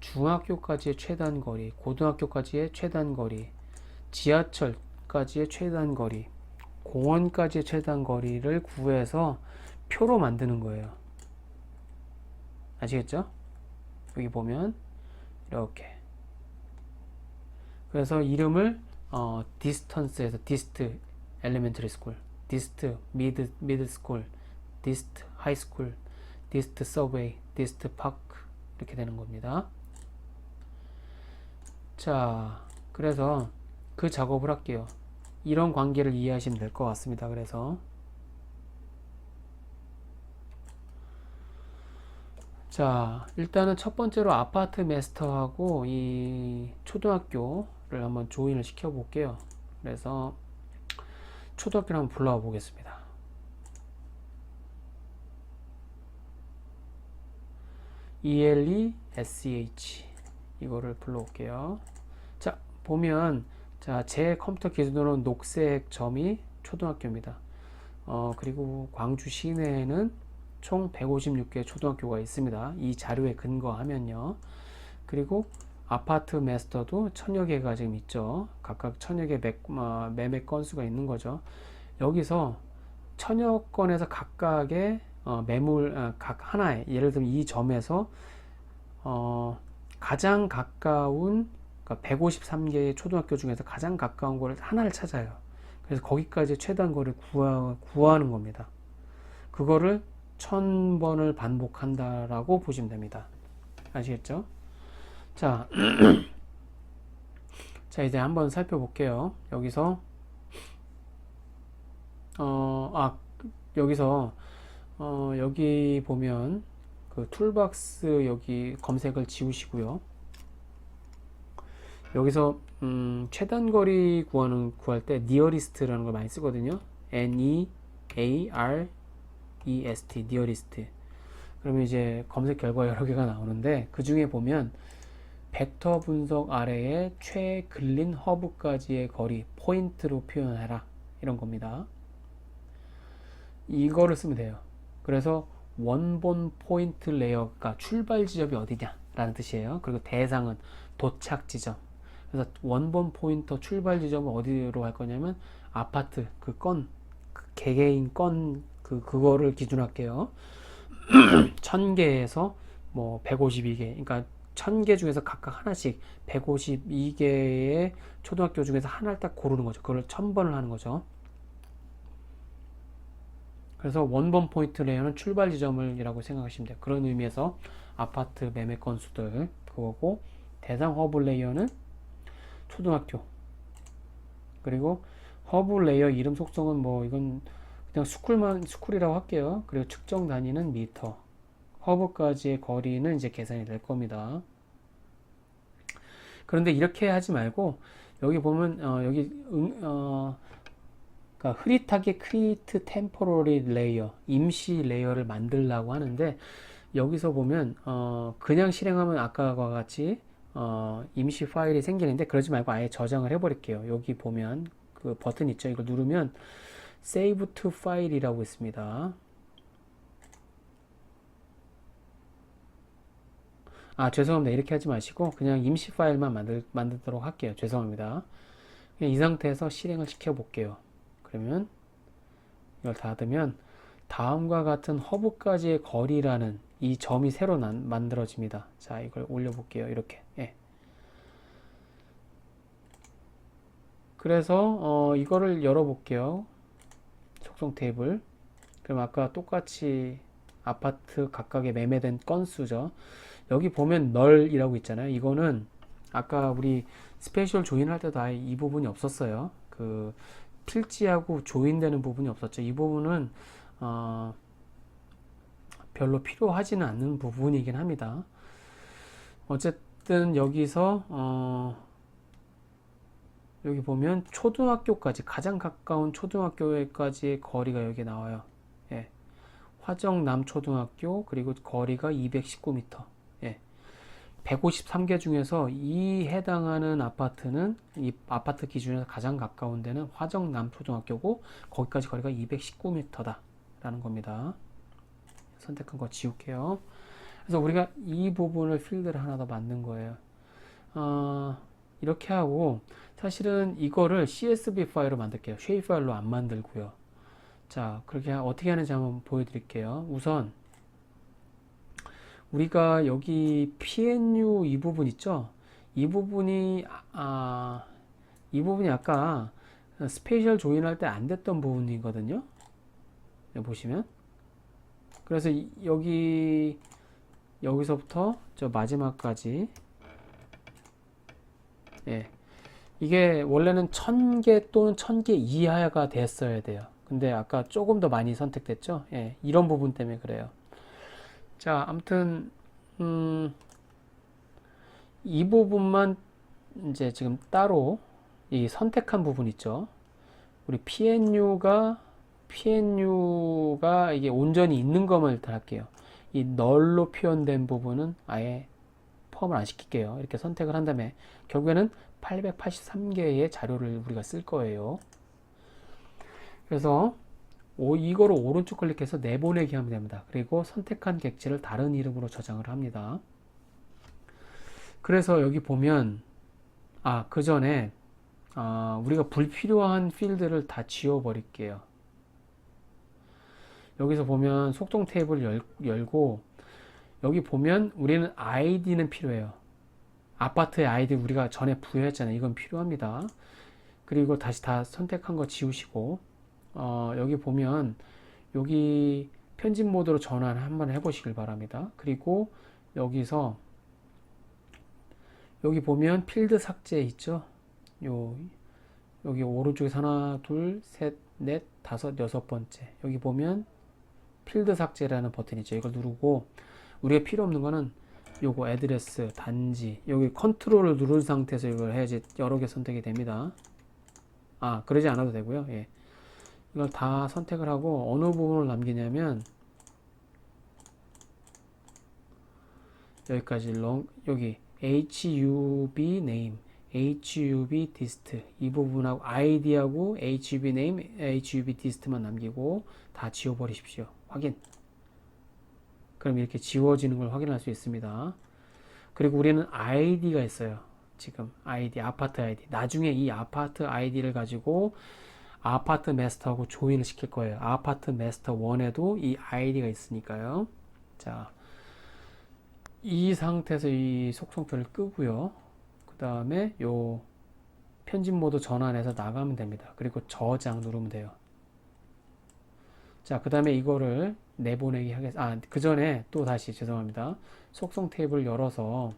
Speaker 1: 중학교까지의 최단 거리, 고등학교까지의 최단 거리, 지하철까지의 최단 거리, 공원까지의 최단 거리를 구해서 표로 만드는 거예요. 아시겠죠? 여기 보면 이렇게. 그래서 이름을 distance에서 dist elementary school, dist middle school, dist high school, dist subway, dist park 이렇게 되는 겁니다. 자, 그래서 그 작업을 할게요. 이런 관계를 이해하시면 될 것 같습니다. 그래서 자, 일단은 첫 번째로 아파트 마스터하고 이 초등학교를 한번 조인을 시켜 볼게요. 그래서 초등학교를 한번 불러와 보겠습니다. ELESCH 이거를 불러올게요. 자, 보면 자, 제 컴퓨터 기준으로는 녹색 점이 초등학교입니다. 그리고 광주 시내에는 총 156개 초등학교가 있습니다. 이 자료에 근거하면요. 그리고 아파트 마스터도 1000여 개가 지금 있죠. 각각 1000여 개 매매 건수가 있는 거죠. 여기서 1000여 건에서 각각의 매물 각 하나에, 예를 들면 이 점에서 가장 가까운, 그러니까 153개의 초등학교 중에서 가장 가까운 거를 하나를 찾아요. 그래서 거기까지 최단 거리를 구하는 겁니다. 그거를 1000번을 반복한다라고 보시면 됩니다. 아시겠죠? 자, 자, 이제 한번 살펴볼게요. 여기서 여기서 여기 보면 그 툴박스 여기 검색을 지우시고요. 여기서 최단 거리 구할 때 nearest라는 걸 많이 쓰거든요. nearest nearest. 그러면 이제 검색 결과 여러 개가 나오는데 그 중에 보면 벡터 분석 아래에 최근린 허브까지의 거리 포인트로 표현해라 이런 겁니다. 이거를 쓰면 돼요. 그래서 원본 포인트 레이어가 출발 지점이 어디냐 라는 뜻이에요. 그리고 대상은 도착 지점. 그래서 원본 포인터 출발 지점은 어디로 할 거냐면 아파트 그 개개인 건 그거를 기준할게요. 1000개에서 뭐 152개, 그러니까 1000개 중에서 각각 하나씩 152개의 초등학교 중에서 하나를 딱 고르는 거죠. 그걸 1000번을 하는 거죠. 그래서 원본 포인트 레이어는 출발 지점이라고 생각하시면 돼요. 그런 의미에서 아파트 매매 건수들 그거고, 대상 허브 레이어는 초등학교, 그리고 허브 레이어 이름 속성은 뭐 이건 그냥 스쿨이라고 할게요. 그리고 측정 단위는 미터. 허브까지의 거리는 이제 계산이 될 겁니다. 그런데 이렇게 하지 말고 여기 보면 여기 그러니까 흐릿하게 create temporary layer 임시 레이어를 만들려고 하는데 여기서 보면 그냥 실행하면 아까와 같이 임시 파일이 생기는데 그러지 말고 아예 저장을 해버릴게요. 여기 보면 그 버튼 있죠. 이거 누르면 Save to File이라고 있습니다. 아, 죄송합니다. 이렇게 하지 마시고 그냥 임시 파일만 만들도록 할게요. 죄송합니다. 그냥 이 상태에서 실행을 시켜 볼게요. 그러면 이걸 닫으면 다음과 같은 허브까지의 거리라는 이 점이 새로 만들어집니다. 자, 이걸 올려 볼게요. 이렇게. 예. 그래서 이거를 열어 볼게요. 속성 테이블. 그럼 아까 똑같이 아파트 각각의 매매된 건수죠. 여기 보면 널이라고 있잖아요. 이거는 아까 우리 스페셜 조인 할 때도 아예 이 부분이 없었어요. 그 필지하고 조인되는 부분이 없었죠. 이 부분은 별로 필요하지는 않는 부분이긴 합니다. 어쨌든 여기서 여기 보면 초등학교까지 가장 가까운 초등학교까지의 거리가 여기 나와요. 예. 화정 남초등학교 그리고 거리가 219m. 예. 153개 중에서 이 해당하는 아파트는 이 아파트 기준에서 가장 가까운 데는 화정 남초등학교고 거기까지 거리가 219m다 라는 겁니다. 선택한 거 지울게요. 그래서 우리가 이 부분을 필드를 하나 더 만든 거예요. 이렇게 하고 사실은 이거를 CSV 파일로 만들게요. 쉐입 파일로 안 만들고요. 자, 그렇게 어떻게 하는지 한번 보여드릴게요. 우선 우리가 여기 PNU 이 부분 있죠? 이 부분이 이 부분이 아까 스페셜 조인 할 때 안 됐던 부분이거든요. 여기 보시면 그래서 여기서부터 저 마지막까지 예. 이게 원래는 1000개 또는 1000개 이하가 됐어야 돼요. 근데 아까 조금 더 많이 선택됐죠? 예. 이런 부분 때문에 그래요. 자, 아무튼 이 부분만 이제 지금 따로 이 선택한 부분 있죠? 우리 PNU가 이게 온전히 있는 것만 일단 할게요. 이 널로 표현된 부분은 아예 포함을 안 시킬게요. 이렇게 선택을 한 다음에 결국에는 883개의 자료를 우리가 쓸 거예요. 그래서 이거를 오른쪽 클릭해서 내보내기 하면 됩니다. 그리고 선택한 객지를 다른 이름으로 저장을 합니다. 그래서 여기 보면 그 전에 우리가 불필요한 필드를 다 지워 버릴게요. 여기서 보면 속성 테이블 열고 여기 보면 우리는 아이디는 필요해요. 아파트의 아이디 우리가 전에 부여했잖아요. 이건 필요합니다. 그리고 다시 다 선택한 거 지우시고 여기 보면 여기 편집 모드로 전환 한번 해보시길 바랍니다. 그리고 여기서 여기 보면 필드 삭제 있죠? 여기 오른쪽에서 하나, 둘, 셋, 넷, 다섯, 여섯 번째. 여기 보면 필드 삭제라는 버튼이 있죠. 이걸 누르고 우리가 필요 없는 거는 요거 애드레스, 단지, 여기 컨트롤을 누른 상태에서 이걸 해야지 여러 개 선택이 됩니다. 그러지 않아도 되고요. 예. 이걸 다 선택을 하고 어느 부분을 남기냐면 여기까지 여기 HUB name, HUB dist 이 부분하고 ID하고 HUB name, HUB dist만 남기고 다 지워버리십시오. 확인. 그럼 이렇게 지워지는 걸 확인할 수 있습니다. 그리고 우리는 ID가 있어요. 지금 ID, 아파트 ID. 나중에 이 아파트 ID를 가지고 아파트 마스터하고 조인을 시킬 거예요. 아파트 마스터 1에도 이 ID가 있으니까요. 자, 이 상태에서 이 속성표를 끄고요. 그 다음에 요 편집 모드 전환해서 나가면 됩니다. 그리고 저장 누르면 돼요. 자, 그 다음에 이거를 내보내기 하겠습니다. 그 전에 또 다시 죄송합니다. 속성 테이블 열어서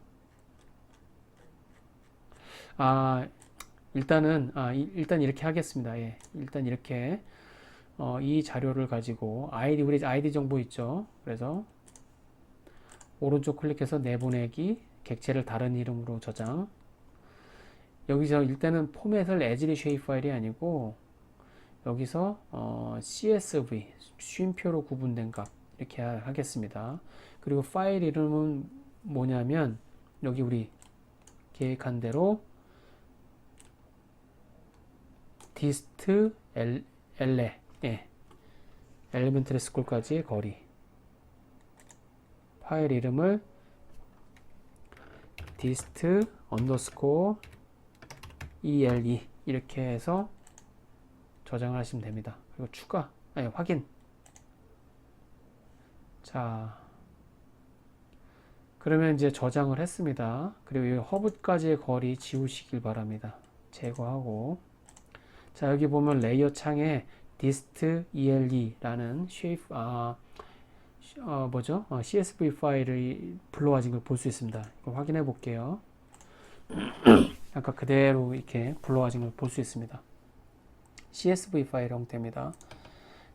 Speaker 1: 일단은 일단 이렇게 하겠습니다. 예, 일단 이렇게 이 자료를 가지고 우리 아이디 정보 있죠. 그래서 오른쪽 클릭해서 내보내기, 객체를 다른 이름으로 저장. 여기서 일단은 포맷을 as shape 파일이 아니고 여기서 CSV 쉼표로 구분된 값 이렇게 하겠습니다. 그리고 파일 이름은 뭐냐면 여기 우리 계획한 대로 dist LE 엘리멘터리 스쿨까지의 거리, 파일 이름을 dist underscore ele 이렇게 해서 저장을 하시면 됩니다. 그리고 확인. 자, 그러면 이제 저장을 했습니다. 그리고 이 허브까지의 거리 지우시길 바랍니다. 제거하고. 자, 여기 보면 레이어 창에 dist ele라는 shape, CSV 파일이 불러와진 걸 볼 수 있습니다. 이거 확인해 볼게요. 아까 그대로 이렇게 불러와진 걸 볼 수 있습니다. CSV 파일 형태입니다.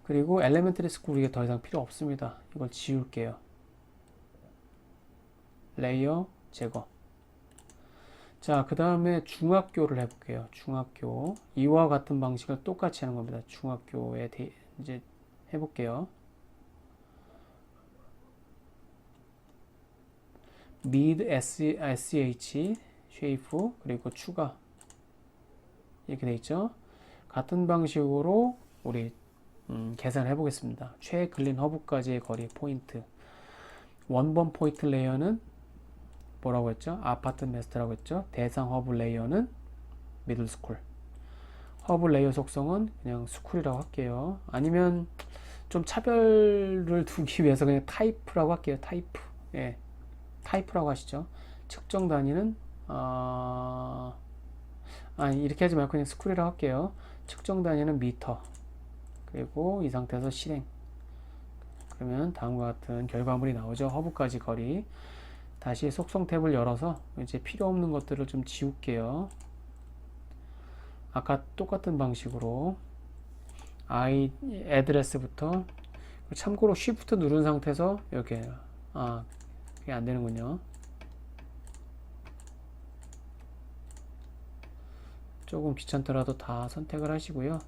Speaker 1: 그리고 엘레멘터리 스쿨 이게 더 이상 필요 없습니다. 이걸 지울게요. 레이어 제거. 자, 그 다음에 중학교를 해볼게요. 중학교. 이와 같은 방식을 똑같이 하는 겁니다. 중학교에 이제 해볼게요. mid sh shape 그리고 추가 이렇게 돼 있죠. 같은 방식으로 우리 계산해 보겠습니다. 최글린 허브까지의 거리 포인트. 원본 포인트 레이어는 뭐라고 했죠? 아파트 메스터라고 했죠. 대상 허브 레이어는 미들 스쿨. 허브 레이어 속성은 그냥 스쿨이라고 할게요. 아니면 좀 차별을 두기 위해서 그냥 타입라고 할게요. 타입. 예. 타입라고 하시죠. 측정 단위는 이렇게 하지 말고 그냥 스쿨이라고 할게요. 측정 단위는 미터. 그리고 이 상태에서 실행. 그러면 다음과 같은 결과물이 나오죠. 허브까지 거리. 다시 속성 탭을 열어서 이제 필요 없는 것들을 좀 지울게요. 아까 똑같은 방식으로 애드레스부터, 참고로 Shift 누른 상태에서 이렇게 그게 안 되는군요. 조금 귀찮더라도 다 선택을 하시고요.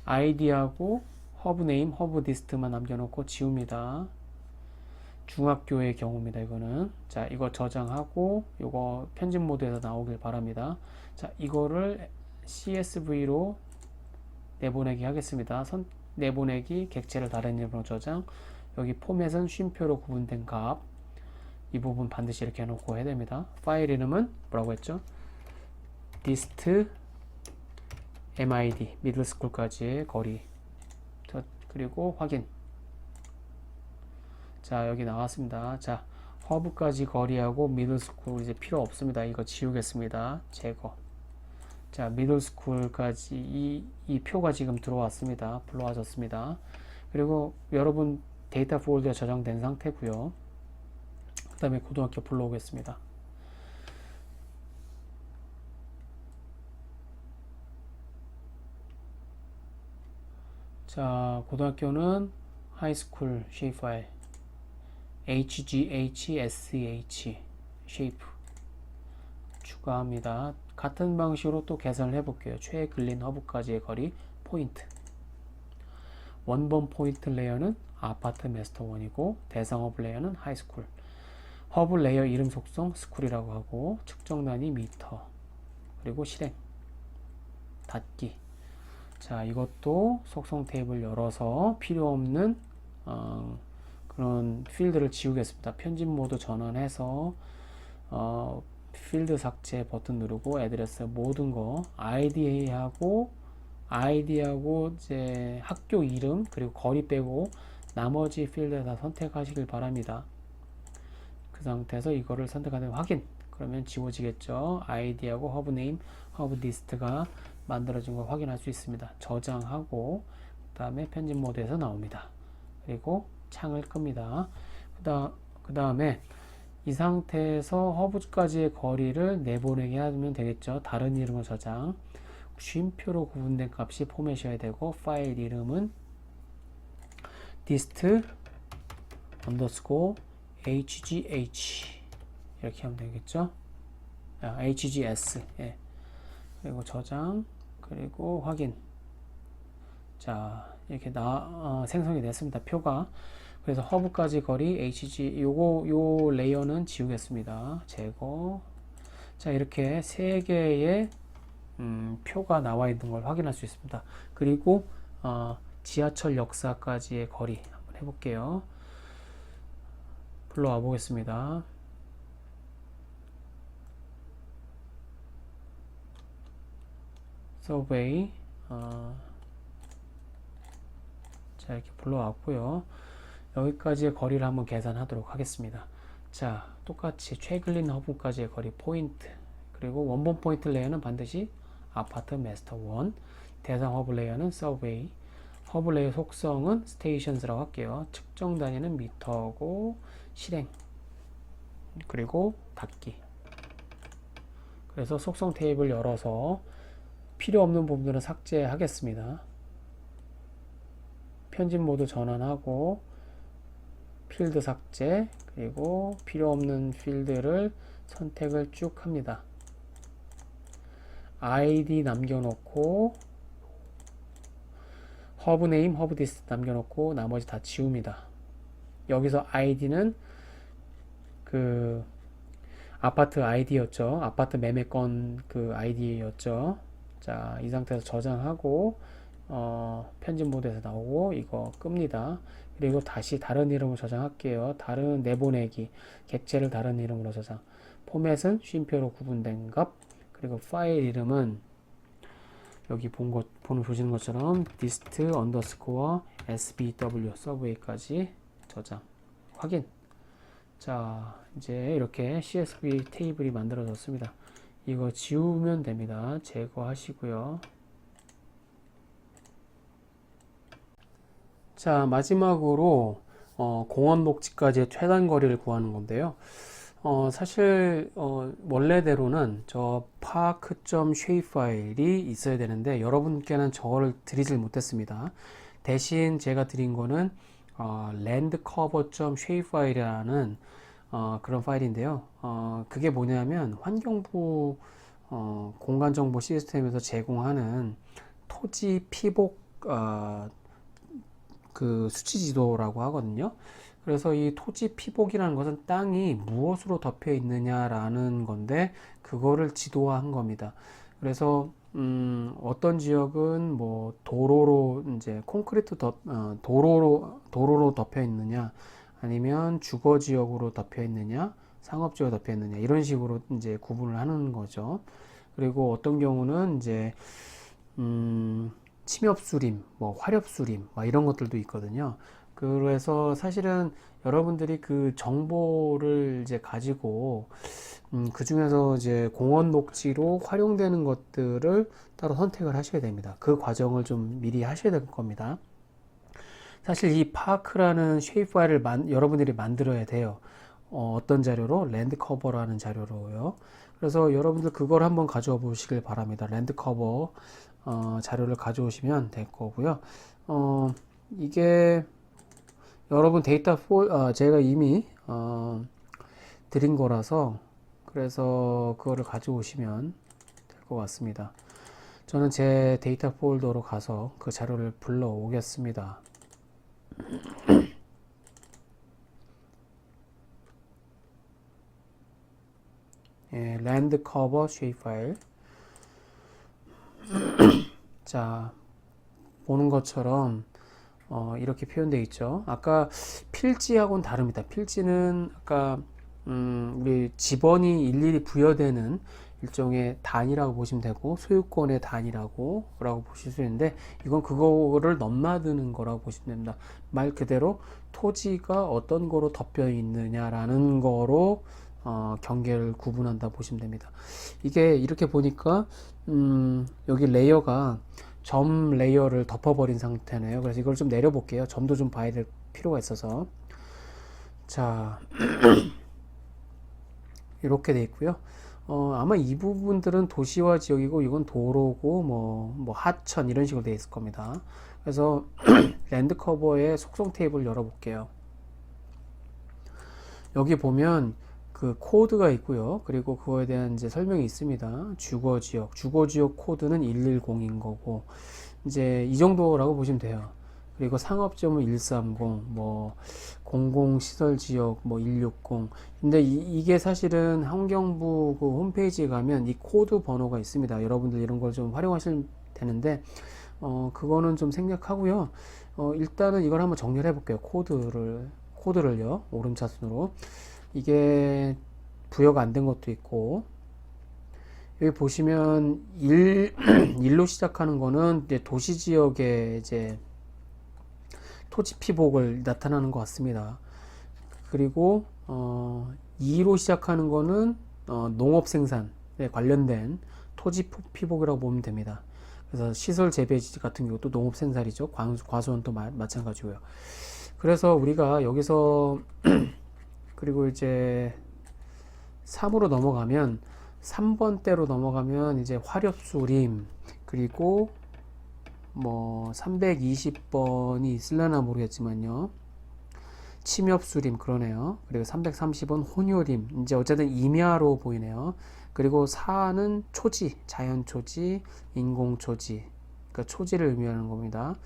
Speaker 1: 아이디하고 허브 네임, 허브 디스트만 남겨놓고 지웁니다. 중학교의 경우입니다. 이거는. 자, 이거 저장하고 이거 편집 모드에서 나오길 바랍니다. 자, 이거를 CSV로 내보내기 하겠습니다. 내보내기, 객체를 다른 이름으로 저장. 여기 포맷은 쉼표로 구분된 값. 이 부분 반드시 이렇게 해놓고 해야 됩니다. 파일 이름은 뭐라고 했죠? dist mid 미들 스쿨까지의 거리. 그리고 확인. 자, 여기 나왔습니다. 자, 허브까지 거리하고 미들 스쿨 이제 필요 없습니다. 이거 지우겠습니다. 제거. 자, 미들 스쿨까지 이 표가 지금 들어왔습니다. 불러와졌습니다. 그리고 여러분 데이터 폴더에 저장된 상태고요. 그 다음에 고등학교 불러오겠습니다. 자, 고등학교는 하이스쿨 쉐이프 파일 hghsh 쉐이프 추가합니다. 같은 방식으로 또 계산을 해볼게요. 최글린 허브까지의 거리 포인트. 원본 포인트 레이어는 아파트 메스터 1이고 대상 허브 레이어는 하이스쿨. 허브 레이어 이름 속성 스쿨이라고 하고 측정 단위 미터. 그리고 실행 닫기. 자, 이것도 속성 탭을 열어서 필요 없는 그런 필드를 지우겠습니다. 편집 모드 전환해서 필드 삭제 버튼 누르고 애드레스 모든 거 아이디하고 이제 학교 이름 그리고 거리 빼고 나머지 필드 다 선택하시길 바랍니다. 그 상태에서 이거를 선택하면 확인. 그러면 지워지겠죠. 아이디하고 허브 네임, 허브 리스트가 만들어진 걸 확인할 수 있습니다. 저장하고 그 다음에 편집 모드에서 나옵니다. 그리고 창을 끕니다. 그 다음에 이 상태에서 허브까지의 거리를 내보내게 하면 되겠죠. 다른 이름으로 저장. 쉼표로 구분된 값이 포맷이어야 되고, 파일 이름은 dist underscore hgh 이렇게 하면 되겠죠. hgs. 예. 그리고 저장, 그리고 확인. 자, 이렇게 생성이 됐습니다. 표가. 그래서 허브까지 거리 hg, 요 레이어는 지우겠습니다. 제거. 자, 이렇게 세 개의 표가 나와 있는 걸 확인할 수 있습니다. 그리고 지하철 역사까지의 거리 한번 해볼게요. 불러와 보겠습니다. 서베이. 자, 이렇게 불러왔고요. 여기까지의 거리를 한번 계산하도록 하겠습니다. 자, 똑같이 최근린 허브까지의 거리 포인트, 그리고 원본 포인트 레이어는 반드시 아파트 마스터 1, 대상 허브 레이어는 서베이, 허브 레이어 속성은 스테이션스라고 할게요. 측정 단위는 미터고, 실행, 그리고 닫기. 그래서 속성 테이블 열어서 필요 없는 부분들은 삭제하겠습니다. 편집 모드 전환하고 필드 삭제, 그리고 필요 없는 필드를 선택을 쭉 합니다. ID 남겨놓고 허브 네임, 허브 디스 남겨놓고 나머지 다 지웁니다. 여기서 ID는 그 아파트 아이디였죠. 아파트 매매건 그 아이디였죠. 자, 이 상태에서 저장하고 편집 모드에서 나오고 이거 끕니다. 그리고 다시 다른 이름으로 저장할게요. 다른 내보내기, 객체를 다른 이름으로 저장. 포맷은 쉼표로 구분된 값. 그리고 파일 이름은 여기 보시는 것처럼 dist underscore sbw 서브웨이까지 저장. 확인. 자, 이제 이렇게 CSV 테이블이 만들어졌습니다. 이거 지우면 됩니다. 제거하시고요. 자, 마지막으로 공원 녹지까지의 최단 거리를 구하는 건데요. 사실 원래대로는 저 park.shape 파일이 있어야 되는데 여러분께는 저를 드리질 못했습니다. 대신 제가 드린 거는 landcover.shape 파일이라는 그런 파일인데요. 그게 뭐냐면 환경부 공간정보 시스템에서 제공하는 토지 피복 그 수치 지도라고 하거든요. 그래서 이 토지 피복이라는 것은 땅이 무엇으로 덮여 있느냐라는 건데 그거를 지도화한 겁니다. 그래서 어떤 지역은 뭐 도로로 이제 콘크리트 도로로 덮여 있느냐, 아니면 주거 지역으로 덮여 있느냐, 상업 지역으로 덮여 있느냐, 이런 식으로 이제 구분을 하는 거죠. 그리고 어떤 경우는 이제 침엽수림, 뭐 화렵수림, 뭐 이런 것들도 있거든요. 그래서 사실은 여러분들이 그 정보를 이제 가지고 그 중에서 이제 공원 녹지로 활용되는 것들을 따로 선택을 하셔야 됩니다. 그 과정을 좀 미리 하셔야 될 겁니다. 사실 이 파크라는 쉐이프 파일을 여러분들이 만들어야 돼요. 어떤 자료로? 랜드커버라는 자료로요. 그래서 여러분들 그걸 한번 가져와 보시길 바랍니다. 랜드커버 자료를 가져오시면 될 거고요. 이게 여러분 데이터 제가 이미 드린 거라서, 그래서 그거를 가져오시면 될 것 같습니다. 저는 제 데이터 폴더로 가서 그 자료를 불러 오겠습니다. 예, land cover shape 파일. 자, 보는 것처럼 이렇게 표현되어 있죠. 아까 필지하고는 다릅니다. 필지는 아까 우리 지번이 일일이 부여되는 일종의 단위라고 보시면 되고, 소유권의 단위라고 보실 수 있는데, 이건 그거를 넘나드는 거라고 보시면 됩니다. 말 그대로 토지가 어떤 거로 덮여 있느냐라는 거로 경계를 구분한다 보시면 됩니다. 이게 이렇게 보니까 여기 레이어가 점 레이어를 덮어버린 상태네요. 그래서 이걸 좀 내려볼게요. 점도 좀 봐야 될 필요가 있어서. 자, 이렇게 돼 있고요. 아마 이 부분들은 도시화 지역이고 이건 도로고 뭐 하천 이런 식으로 돼 있을 겁니다. 그래서 랜드 커버의 속성 테이블 열어볼게요. 여기 보면 그 코드가 있고요. 그리고 그거에 대한 이제 설명이 있습니다. 주거 지역 코드는 110인 거고 이제 이 정도라고 보시면 돼요. 그리고 상업지역은 130, 뭐 공공시설지역 뭐 160. 근데 이게 사실은 환경부 그 홈페이지에 가면 이 코드 번호가 있습니다. 여러분들 이런 걸 좀 활용하시면 되는데 그거는 좀 생략하고요. 일단은 이걸 한번 정리를 해볼게요. 코드를요. 오름차순으로. 이게 부여가 안 된 것도 있고, 여기 보시면 1로 시작하는 거는 이제 도시 지역의 이제 토지 피복을 나타나는 것 같습니다. 그리고 2로 시작하는 거는 농업 생산에 관련된 토지 피복이라고 보면 됩니다. 그래서 시설 재배지 같은 경우도 농업 생산이죠. 과수원도 마찬가지고요. 그래서 우리가 여기서 그리고 이제 3으로 넘어가면 3번 대로 넘어가면 이제 화렵수림 그리고 뭐 320번이 있을려나 모르겠지만요. 침엽수림 그러네요. 그리고 330번 혼효림 이제 어쨌든 임야로 보이네요. 그리고 4는 초지, 자연초지, 인공초지 그러니까 초지를 의미하는 겁니다.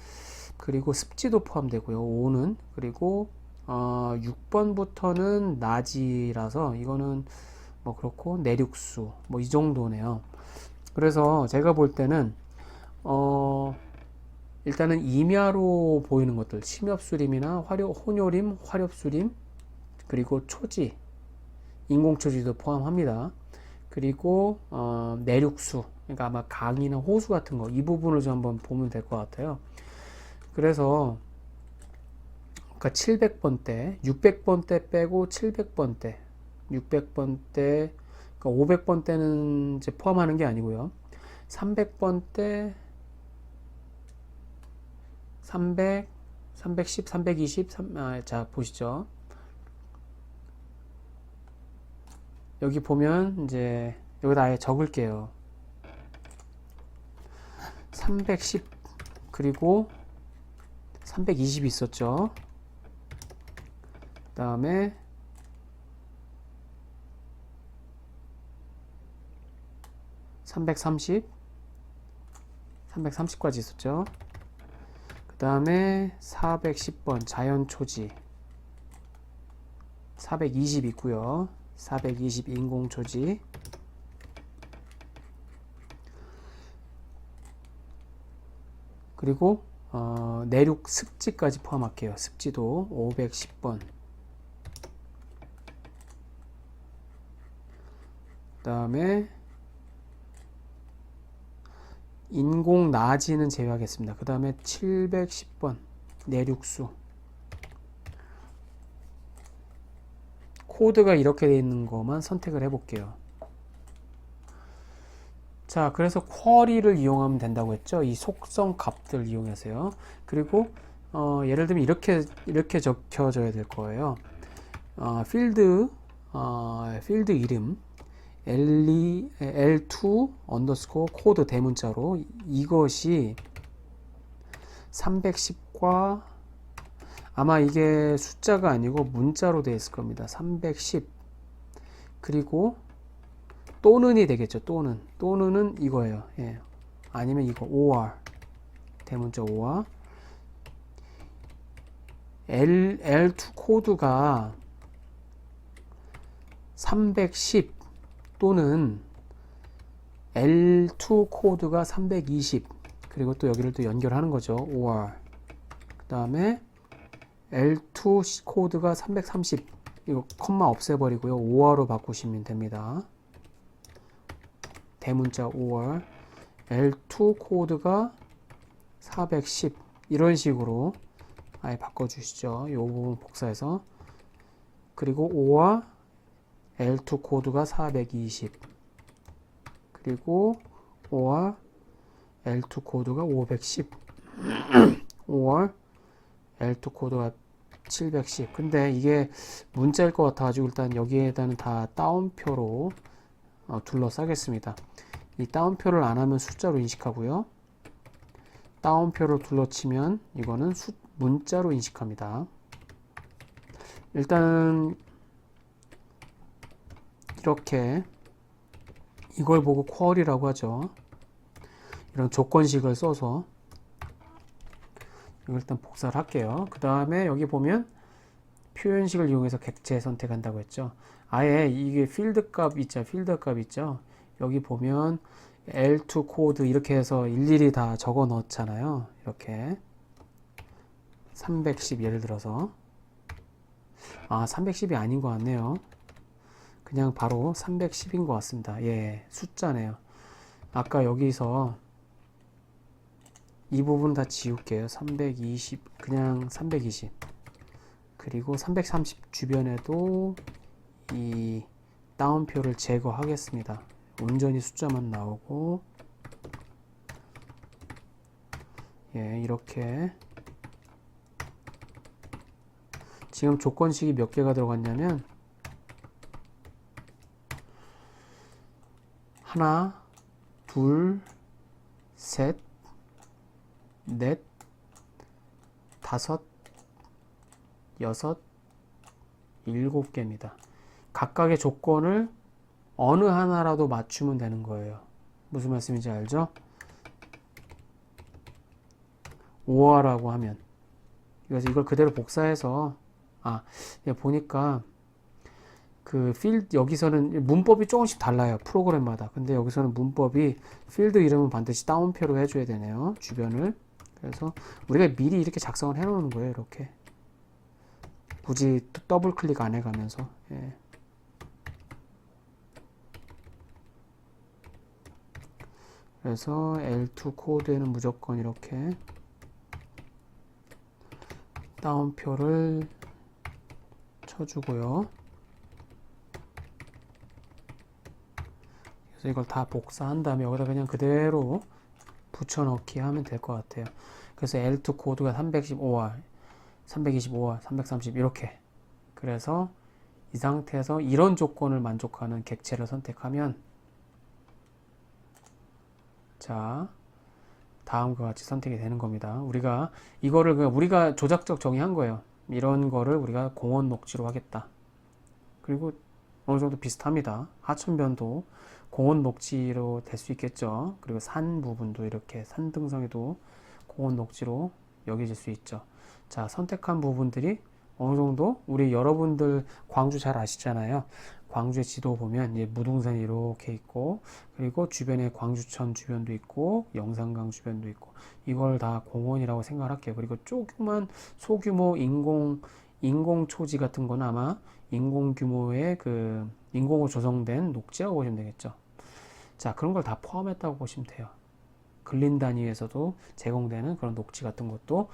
Speaker 1: 그리고 습지도 포함되고요. 5는 그리고 6번부터는 낮이라서 이거는 뭐 그렇고 내륙수 뭐 이 정도네요. 그래서 제가 볼 때는 일단은 임야로 보이는 것들 침엽수림이나 혼효림, 화렵수림 그리고 초지, 인공초지도 포함합니다. 그리고 내륙수 그러니까 아마 강이나 호수 같은 거 이 부분을 좀 한번 보면 될 것 같아요. 그래서 그러니까 700번대, 600번대 빼고 700번대, 600번대, 그러니까 500번대는 이제 포함하는 게 아니고요. 300번대, 300, 310, 320, 자 보시죠. 여기 보면 이제 여기다 아예 적을게요. 310 그리고 320 있었죠. 그 다음에 330, 330까지 있었죠. 그 다음에 410번 자연초지 420 있고요. 420 인공초지 그리고 내륙 습지까지 포함할게요. 습지도 510번 그 다음에 인공 나지는 제외하겠습니다. 그 다음에 710번 내륙수 코드가 이렇게 되어 있는 것만 선택을 해 볼게요. 자, 그래서 쿼리를 이용하면 된다고 했죠. 이 속성 값들 이용해서요. 그리고 예를 들면 이렇게 적혀져야 될 거예요. 필드 이름 L2 언더스코어 코드 대문자로 이것이 310과 아마 이게 숫자가 아니고 문자로 되어 있을 겁니다. 310 그리고 또는이 되겠죠. 또는은 이거예요. 예. 아니면 이거 OR 대문자 OR L2 코드가 310 또는 L2 코드가 320 그리고 또 여기를 또 연결하는 거죠. OR 그 다음에 L2 코드가 330 이거 컴마 없애버리고요. OR로 바꾸시면 됩니다. 대문자 OR L2 코드가 410 이런 식으로 아예 바꿔주시죠. 이 부분 복사해서 그리고 OR L2 코드가 420 그리고 OR L2 코드가 510 OR L2 코드가 710. 근데 이게 문자일 것 같아가지고 일단 여기에다는 다 따옴표로 둘러싸겠습니다. 이 따옴표를 안 하면 숫자로 인식하고요. 따옴표를 둘러치면 이거는 문자로 인식합니다. 일단은 이렇게 이걸 보고 쿼리라고 하죠. 이런 조건식을 써서 이걸 일단 복사를 할게요. 그 다음에 여기 보면 표현식을 이용해서 객체 선택한다고 했죠. 아예 이게 필드 값 있죠. 필드 값 있죠. 여기 보면 L2 코드 이렇게 해서 일일이 다 적어 넣잖아요. 이렇게 310 예를 들어서 310이 아닌 것 같네요. 그냥 바로 310인 것 같습니다. 예, 숫자네요. 아까 여기서 이 부분 다 지울게요. 320 그냥 320 그리고 330 주변에도 이 따옴표를 제거하겠습니다. 온전히 숫자만 나오고 예, 이렇게 지금 조건식이 몇 개가 들어갔냐면 하나, 둘, 셋, 넷, 다섯, 여섯, 일곱 개입니다. 각각의 조건을 어느 하나라도 맞추면 되는 거예요. 무슨 말씀인지 알죠? 5화라고 하면 그래서 이걸 그대로 복사해서 보니까 그 필드 여기서는 문법이 조금씩 달라요. 프로그램마다. 근데 여기서는 문법이 필드 이름은 반드시 따옴표로 해줘야 되네요. 주변을. 그래서 우리가 미리 이렇게 작성을 해 놓는 거예요. 이렇게 굳이 더블 클릭 안 해가면서 예. 그래서 L2 코드에는 무조건 이렇게 따옴표를 쳐주고요. 그래서 이걸 다 복사한 다음에 여기다 그냥 그대로 붙여넣기 하면 될 것 같아요. 그래서 L2 코드가 315화, 325화, 330 이렇게. 그래서 이 상태에서 이런 조건을 만족하는 객체를 선택하면 자 다음과 같이 선택이 되는 겁니다. 우리가 이거를 우리가 조작적 정의한 거예요. 이런 거를 우리가 공원 녹지로 하겠다. 그리고 어느 정도 비슷합니다. 하천변도 공원 녹지로 될 수 있겠죠. 그리고 산 부분도 이렇게 산 등성이도 공원 녹지로 여겨질 수 있죠. 자, 선택한 부분들이 어느 정도 우리 여러분들 광주 잘 아시잖아요. 광주의 지도 보면 무등산이 이렇게 있고 그리고 주변에 광주천 주변도 있고 영산강 주변도 있고 이걸 다 공원이라고 생각할게요. 그리고 조그만 소규모 인공 초지 같은 건 아마 인공 규모의 그 인공으로 조성된 녹지라고 보시면 되겠죠. 자, 그런 걸 다 포함했다고 보시면 돼요. 근린 단위에서도 제공되는 그런 녹지 같은 것도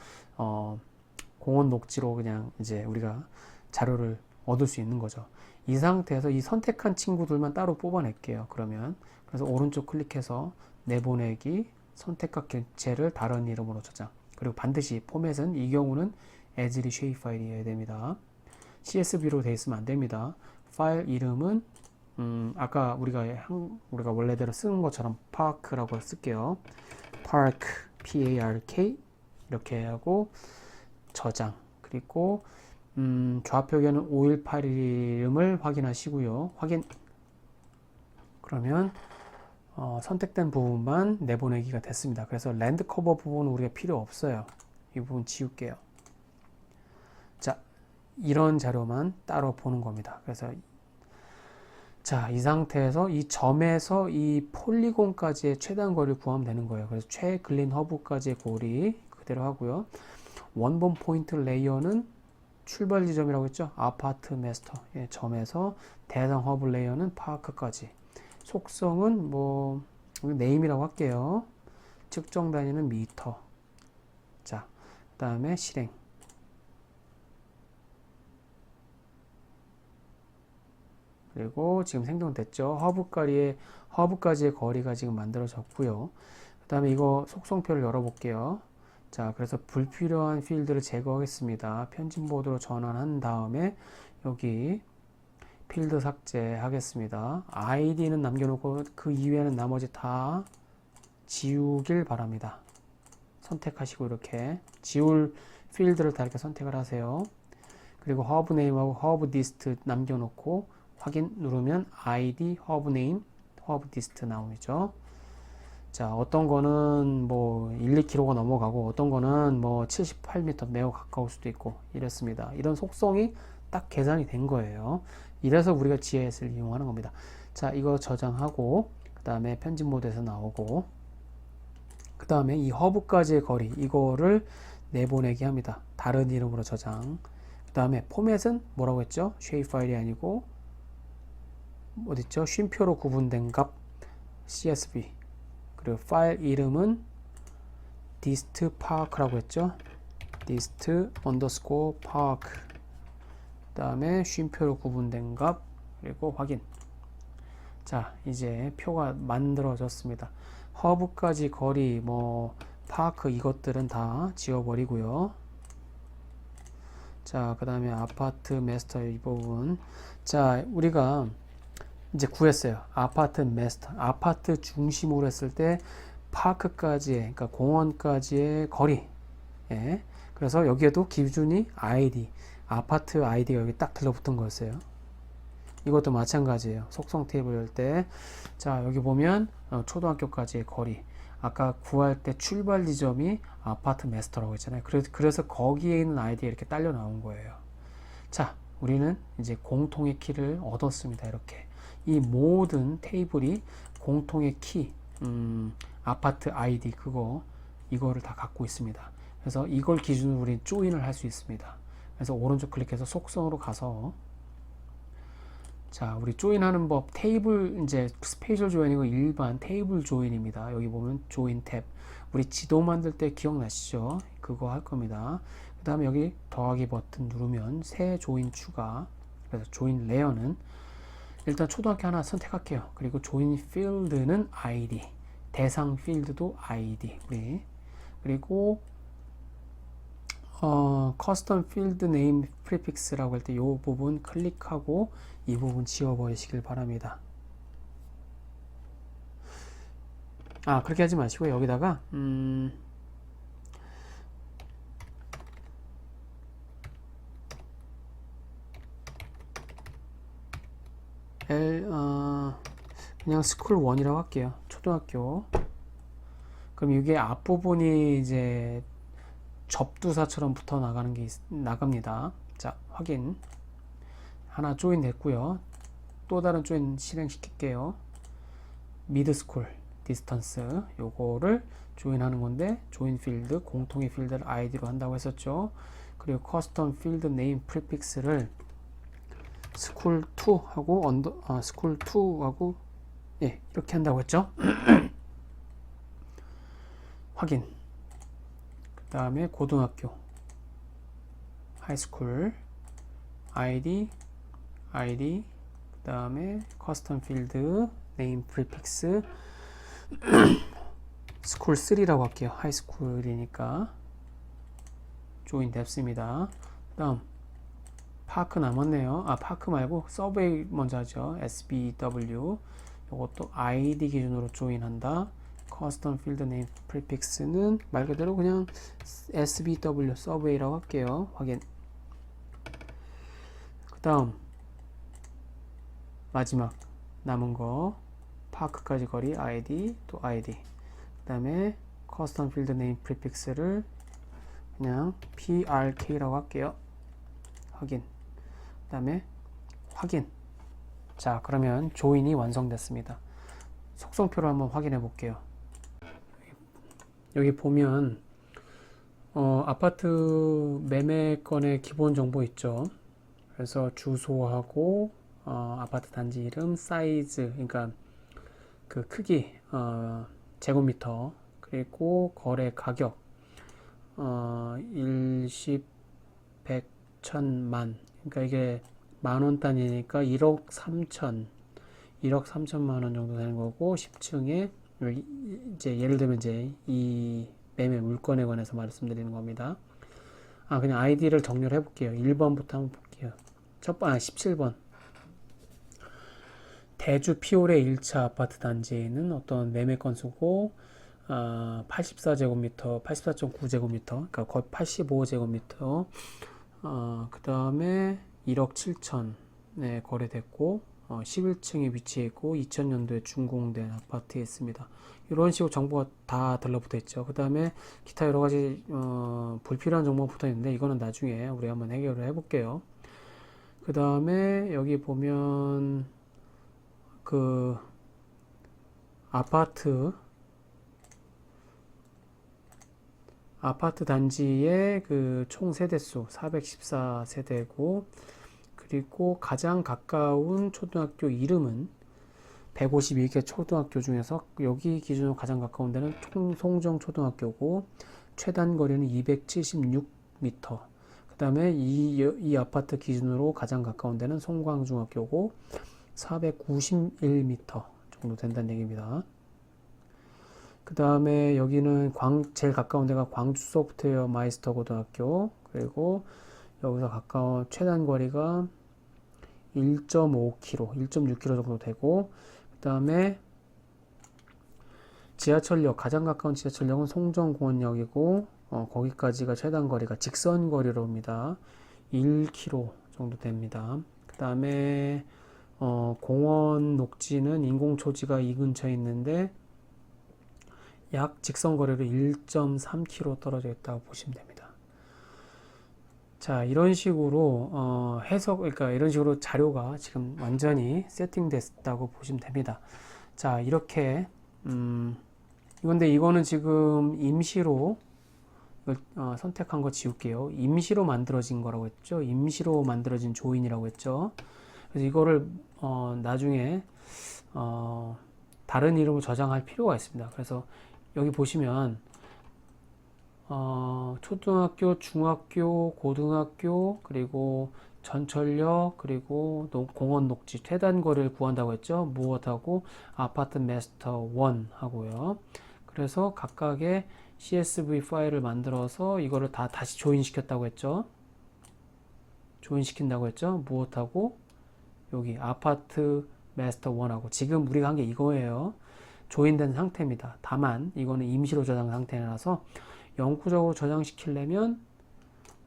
Speaker 1: 공원 녹지로 그냥 이제 우리가 자료를 얻을 수 있는 거죠. 이 상태에서 이 선택한 친구들만 따로 뽑아낼게요. 그러면 그래서 오른쪽 클릭해서 내보내기 선택한 객체를 다른 이름으로 저장. 그리고 반드시 포맷은 이 경우는 as리 shape 파일이어야 됩니다. CSV로 되어 있으면 안 됩니다. 파일 이름은 아까 우리가 원래대로 쓰는 것처럼 park라고 쓸게요. park, P-A-R-K 이렇게 하고 저장. 그리고 좌표계는 5일 파일 이름을 확인하시고요. 그러면 선택된 부분만 내보내기가 됐습니다. 그래서 랜드 커버 부분은 우리가 필요 없어요. 이 부분 지울게요. 자, 이런 자료만 따로 보는 겁니다. 그래서 자, 이 상태에서 이 점에서 이 폴리곤까지의 최단 거리를 구하면 되는 거예요. 그래서 최근린 허브까지의 거리 그대로 하고요. 원본 포인트 레이어는 출발 지점이라고 했죠. 아파트 메스터 점에서 대상 허브 레이어는 파크까지. 속성은 뭐 네임이라고 할게요. 측정 단위는 미터. 자, 그 다음에 실행. 그리고 지금 생성됐죠. 허브까지의 거리가 지금 만들어졌고요. 그 다음에 이거 속성표를 열어볼게요. 자, 그래서 불필요한 필드를 제거하겠습니다. 편집 모드로 전환한 다음에 여기 필드 삭제하겠습니다. 아이디는 남겨놓고 그 이외에는 나머지 다 지우길 바랍니다. 선택하시고 이렇게 지울 필드를 다 이렇게 선택을 하세요. 그리고 허브 네임하고 허브 디스트 남겨놓고 확인 누르면 아이디, 허브 네임, 허브 디스트 나오죠. 자, 어떤 거는 뭐 1, 2km가 넘어가고 어떤 거는 뭐 78m 매우 가까울 수도 있고 이렇습니다. 이런 속성이 딱 계산이 된 거예요. 이래서 우리가 GIS를 이용하는 겁니다. 자, 이거 저장하고 그 다음에 편집 모드에서 나오고 그 다음에 이 허브까지의 거리 이거를 내보내기 합니다. 다른 이름으로 저장. 그 다음에 포맷은 뭐라고 했죠? 쉐입 파일이 아니고 어딨죠? 쉼표로 구분된 값 CSV. 그리고 파일 이름은 dist park라고 했죠? dist underscore park. 그 다음에 쉼표로 구분된 값 그리고 확인. 자, 이제 표가 만들어졌습니다. 허브까지 거리 뭐 파크 이것들은 다 지워버리고요. 자, 그 다음에 아파트 마스터 이 부분. 자, 우리가 이제 구했어요. 아파트 마스터. 아파트 중심으로 했을 때 파크까지의, 그러니까 공원까지의 거리. 예. 그래서 여기에도 기준이 아이디. 아파트 아이디가 여기 딱 들러붙은 거였어요. 이것도 마찬가지예요. 속성 테이블 열 때. 자, 여기 보면 초등학교까지의 거리. 아까 구할 때 출발 지점이 아파트 마스터라고 했잖아요. 그래서 거기에 있는 아이디가 이렇게 딸려 나온 거예요. 자, 우리는 이제 공통의 키를 얻었습니다. 이렇게. 이 모든 테이블이 공통의 키, 아파트 아이디 이거를 다 갖고 있습니다. 그래서 이걸 기준으로 우리 조인을 할 수 있습니다. 그래서 오른쪽 클릭해서 속성으로 가서 자, 우리 조인하는 법 테이블 이제 스페이셜 조인이고 일반 테이블 조인입니다. 여기 보면 조인 탭. 우리 지도 만들 때 기억나시죠? 그거 할 겁니다. 그 다음에 여기 더하기 버튼 누르면 새 조인 추가. 그래서 조인 레이어는 일단 초등학교 하나 선택할게요. 그리고 조인 필드는 아이디. 대상 필드도 아이디. 우리 그리고 커스텀 필드 네임 프리픽스라고 할 때 이 부분 클릭하고 이 부분 지워버리시길 바랍니다. 아, 그렇게 하지 마시고 여기다가 그냥 스쿨 1이라고 할게요. 초등학교. 그럼 이게 앞부분이 이제 접두사처럼 붙어 나가는 게 나갑니다. 자, 확인. 하나 조인 됐고요. 또 다른 조인 실행시킬게요. 미드스쿨 디스턴스 요거를 조인하는 건데 조인 필드 공통의 필드를 아이디로 한다고 했었죠. 그리고 커스텀 필드 네임 프리픽스를 스쿨 2하고 스쿨 2하고 예, 이렇게 한다고 했죠. 확인. 그 다음에 고등학교 하이스쿨 아이디 그 다음에 커스텀 필드 네임 프리픽스 스쿨 3라고 할게요. 하이스쿨이니까 조인 됐습니다. 그 다음 파크 남았네요. 아, 파크 말고 서베이 먼저 하죠. SBW 이것도 아이디 기준으로 조인한다. 커스텀 필드 네임 프리픽스는 말 그대로 그냥 SBW 서베이라고 할게요. 확인. 그 다음 마지막 남은 거 파크까지 거리 아이디 또 아이디 그 다음에 커스텀 필드 네임 프리픽스를 그냥 PRK라고 할게요. 확인. 그 다음에 확인. 자, 그러면 조인이 완성됐습니다. 속성표를 한번 확인해 볼게요. 여기 보면 아파트 매매건의 기본 정보 있죠. 그래서 주소하고 아파트 단지 이름, 사이즈, 그러니까 그 크기, 제곱미터, 그리고 거래 가격, 일십, 백, 천만. 그러니까 이게 만원 단위니까 1억 3천만 원 정도 되는 거고 10층에 이제 예를 들면 이제 이 매매 물건에 관해서 말씀드리는 겁니다. 그냥 아이디를 정리를 해볼게요. 1번부터 한번 볼게요. 17번. 대주 피올의 1차 아파트 단지에는 어떤 매매 건수고 84제곱미터, 84.9제곱미터, 그러니까 거의 85제곱미터. 그 다음에 1억 7천에 거래됐고 11층에 위치해 있고 2000년도에 준공된 아파트에 있습니다. 이런 식으로 정보가 다 들러붙어 있죠. 그 다음에 기타 여러 가지 불필요한 정보가 붙어 있는데 이거는 나중에 우리 한번 해결을 해볼게요. 그 다음에 여기 보면 그 아파트 단지의 그 총 세대수 414세대고, 그리고 가장 가까운 초등학교 이름은 151개 초등학교 중에서 여기 기준으로 가장 가까운 데는 송정 초등학교고, 최단 거리는 276m. 그 다음에 이 아파트 기준으로 가장 가까운 데는 송광중학교고 491m 정도 된다는 얘기입니다. 그 다음에 여기는 제일 가까운 데가 광주 소프트웨어 마이스터 고등학교, 그리고 여기서 가까운 최단 거리가 1.5km, 1.6km 정도 되고, 그 다음에 지하철역, 가장 가까운 지하철역은 송정공원역이고, 거기까지가 최단 거리가 직선 거리로 옵니다. 1km 정도 됩니다. 그 다음에 공원 녹지는 인공초지가 이 근처에 있는데 약 직선 거리로 1.3km 떨어져 있다고 보시면 됩니다. 자, 이런 식으로 그러니까 이런 식으로 자료가 지금 완전히 세팅됐다고 보시면 됩니다. 자, 이렇게 이건데 이거는 지금 임시로 선택한 거 지울게요. 임시로 만들어진 거라고 했죠. 임시로 만들어진 조인이라고 했죠. 그래서 이거를 나중에 다른 이름으로 저장할 필요가 있습니다. 그래서 여기 보시면 초등학교, 중학교, 고등학교, 그리고 전철역, 그리고 공원 녹지 최단 거리를 구한다고 했죠. 무엇하고? 아파트 마스터 1 하고요. 그래서 각각의 CSV 파일을 만들어서 이거를 다 다시 조인 시켰다고 했죠. 조인 시킨다고 했죠. 무엇하고? 여기 아파트 마스터 1하고, 지금 우리가 한 게 이거예요. 조인된 상태입니다. 다만 이거는 임시로 저장 상태라서 영구적으로 저장시키려면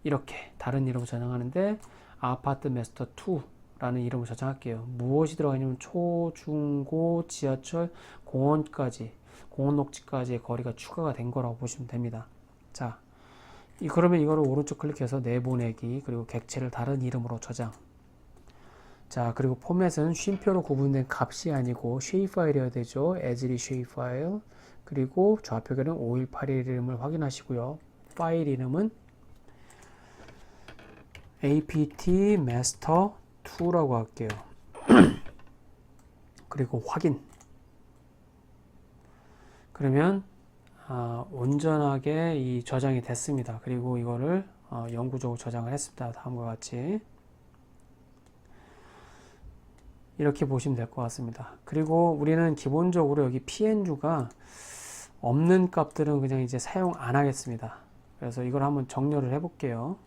Speaker 1: 이렇게 다른 이름으로 저장하는데 아파트 마스터 2라는 이름으로 저장할게요. 무엇이 들어가냐면 초, 중, 고, 지하철, 공원까지, 공원 녹지까지의 거리가 추가가 된 거라고 보시면 됩니다. 자, 그러면 이거를 오른쪽 클릭해서 내보내기, 그리고 객체를 다른 이름으로 저장. 자, 그리고 포맷은 쉼표로 구분된 값이 아니고 쉐입 파일이어야 되죠. as리 쉐입 파일. 그리고 좌표계는 5181 이름을 확인하시고요. 파일 이름은 apt master 2라고 할게요. 그리고 확인. 그러면 온전하게 이 저장이 됐습니다. 그리고 이거를 영구적으로 저장을 했습니다. 다음과 같이 이렇게 보시면 될 것 같습니다. 그리고 우리는 기본적으로 여기 pn주가 없는 값들은 그냥 이제 사용 안 하겠습니다. 그래서 이걸 한번 정렬을 해 볼게요.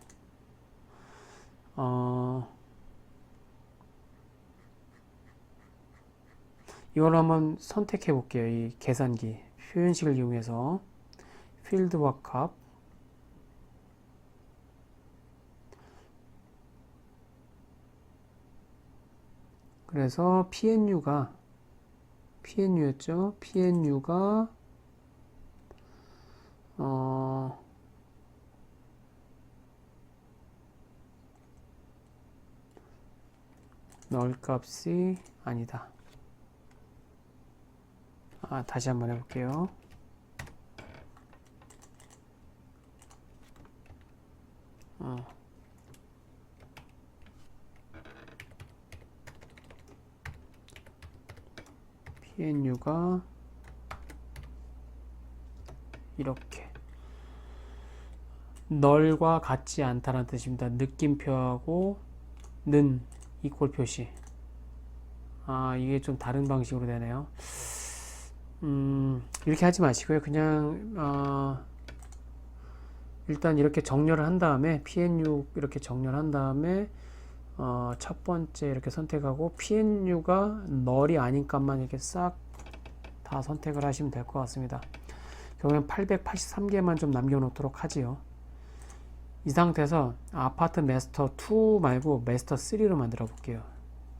Speaker 1: 이걸 한번 선택해 볼게요. 이 계산기 표현식을 이용해서 필드와 값, 그래서 PNU였죠. PNU가 널 값이 아니다. 다시 한번 해볼게요. PNU가 이렇게 널과 같지 않다는 뜻입니다. 느낌표하고 는 이퀄 표시. 이게 좀 다른 방식으로 되네요. 이렇게 하지 마시고요. 그냥 일단 이렇게 정렬을 한 다음에 PNU 이렇게 정렬한 다음에 첫 번째 이렇게 선택하고 PNU가 널이 아닌 값만 이렇게 싹 다 선택을 하시면 될 것 같습니다. 결국엔 883개만 좀 남겨놓도록 하지요. 이 상태에서 아파트 마스터 2 말고 마스터 3로 만들어 볼게요.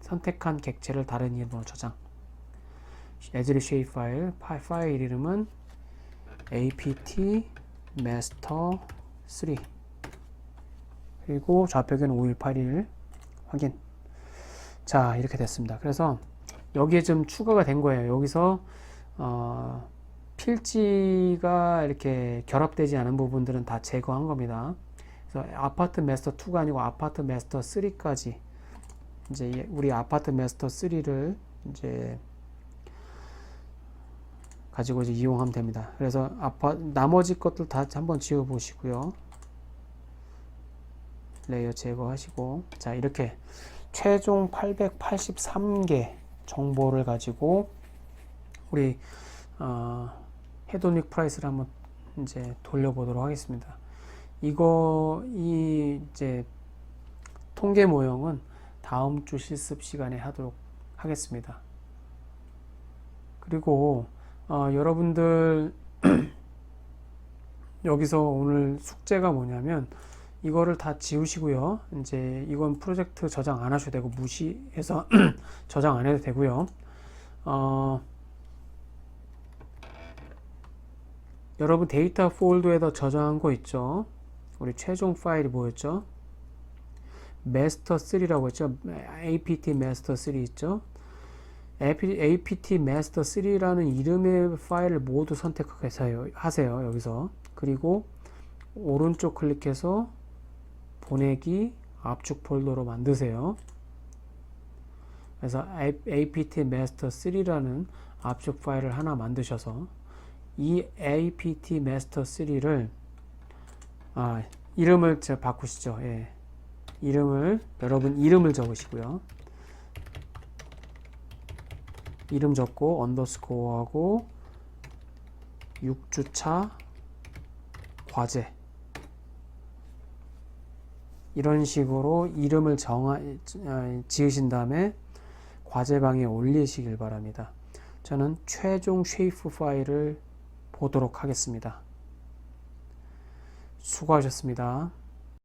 Speaker 1: 선택한 객체를 다른 이름으로 저장. 에즈리 쉐입 파일 이름은 apt master 3 그리고 좌표계는 5181 확인. 자, 이렇게 됐습니다. 그래서 여기에 좀 추가가 된 거예요. 여기서 필지가 이렇게 결합되지 않은 부분들은 다 제거한 겁니다. 그래서 아파트 마스터 2가 아니고 아파트 마스터 3까지 이제 우리 아파트 마스터 3를 이제 가지고 이제 이용하면 됩니다. 그래서 나머지 것들 다 한번 지워 보시고요. 레이어 제거하시고, 자, 이렇게 최종 883개 정보를 가지고 우리 헤도닉 프라이스를 한번 이제 돌려보도록 하겠습니다. 이제 통계 모형은 다음 주 실습 시간에 하도록 하겠습니다. 그리고 여러분들 여기서 오늘 숙제가 뭐냐면 이거를 다 지우시고요. 이제 이건 프로젝트 저장 안 하셔도 되고 무시해서 저장 안 해도 되고요. 여러분 데이터 폴더에다 저장한 거 있죠? 우리 최종 파일이 뭐였죠? 마스터 3라고 했죠? apt master 3 있죠? apt master 3라는 이름의 파일을 모두 선택하세요. 여기서. 그리고 오른쪽 클릭해서 보내기 압축 폴더로 만드세요. 그래서 apt master 3라는 압축 파일을 하나 만드셔서 이 apt master 3를 이름을 바꾸시죠. 예. 여러분 이름을 적으시고요. 이름 적고 언더스코어하고 6주차 과제 이런 식으로 이름을 지으신 다음에 과제방에 올리시길 바랍니다. 저는 최종 쉐이프 파일을 보도록 하겠습니다. 수고하셨습니다.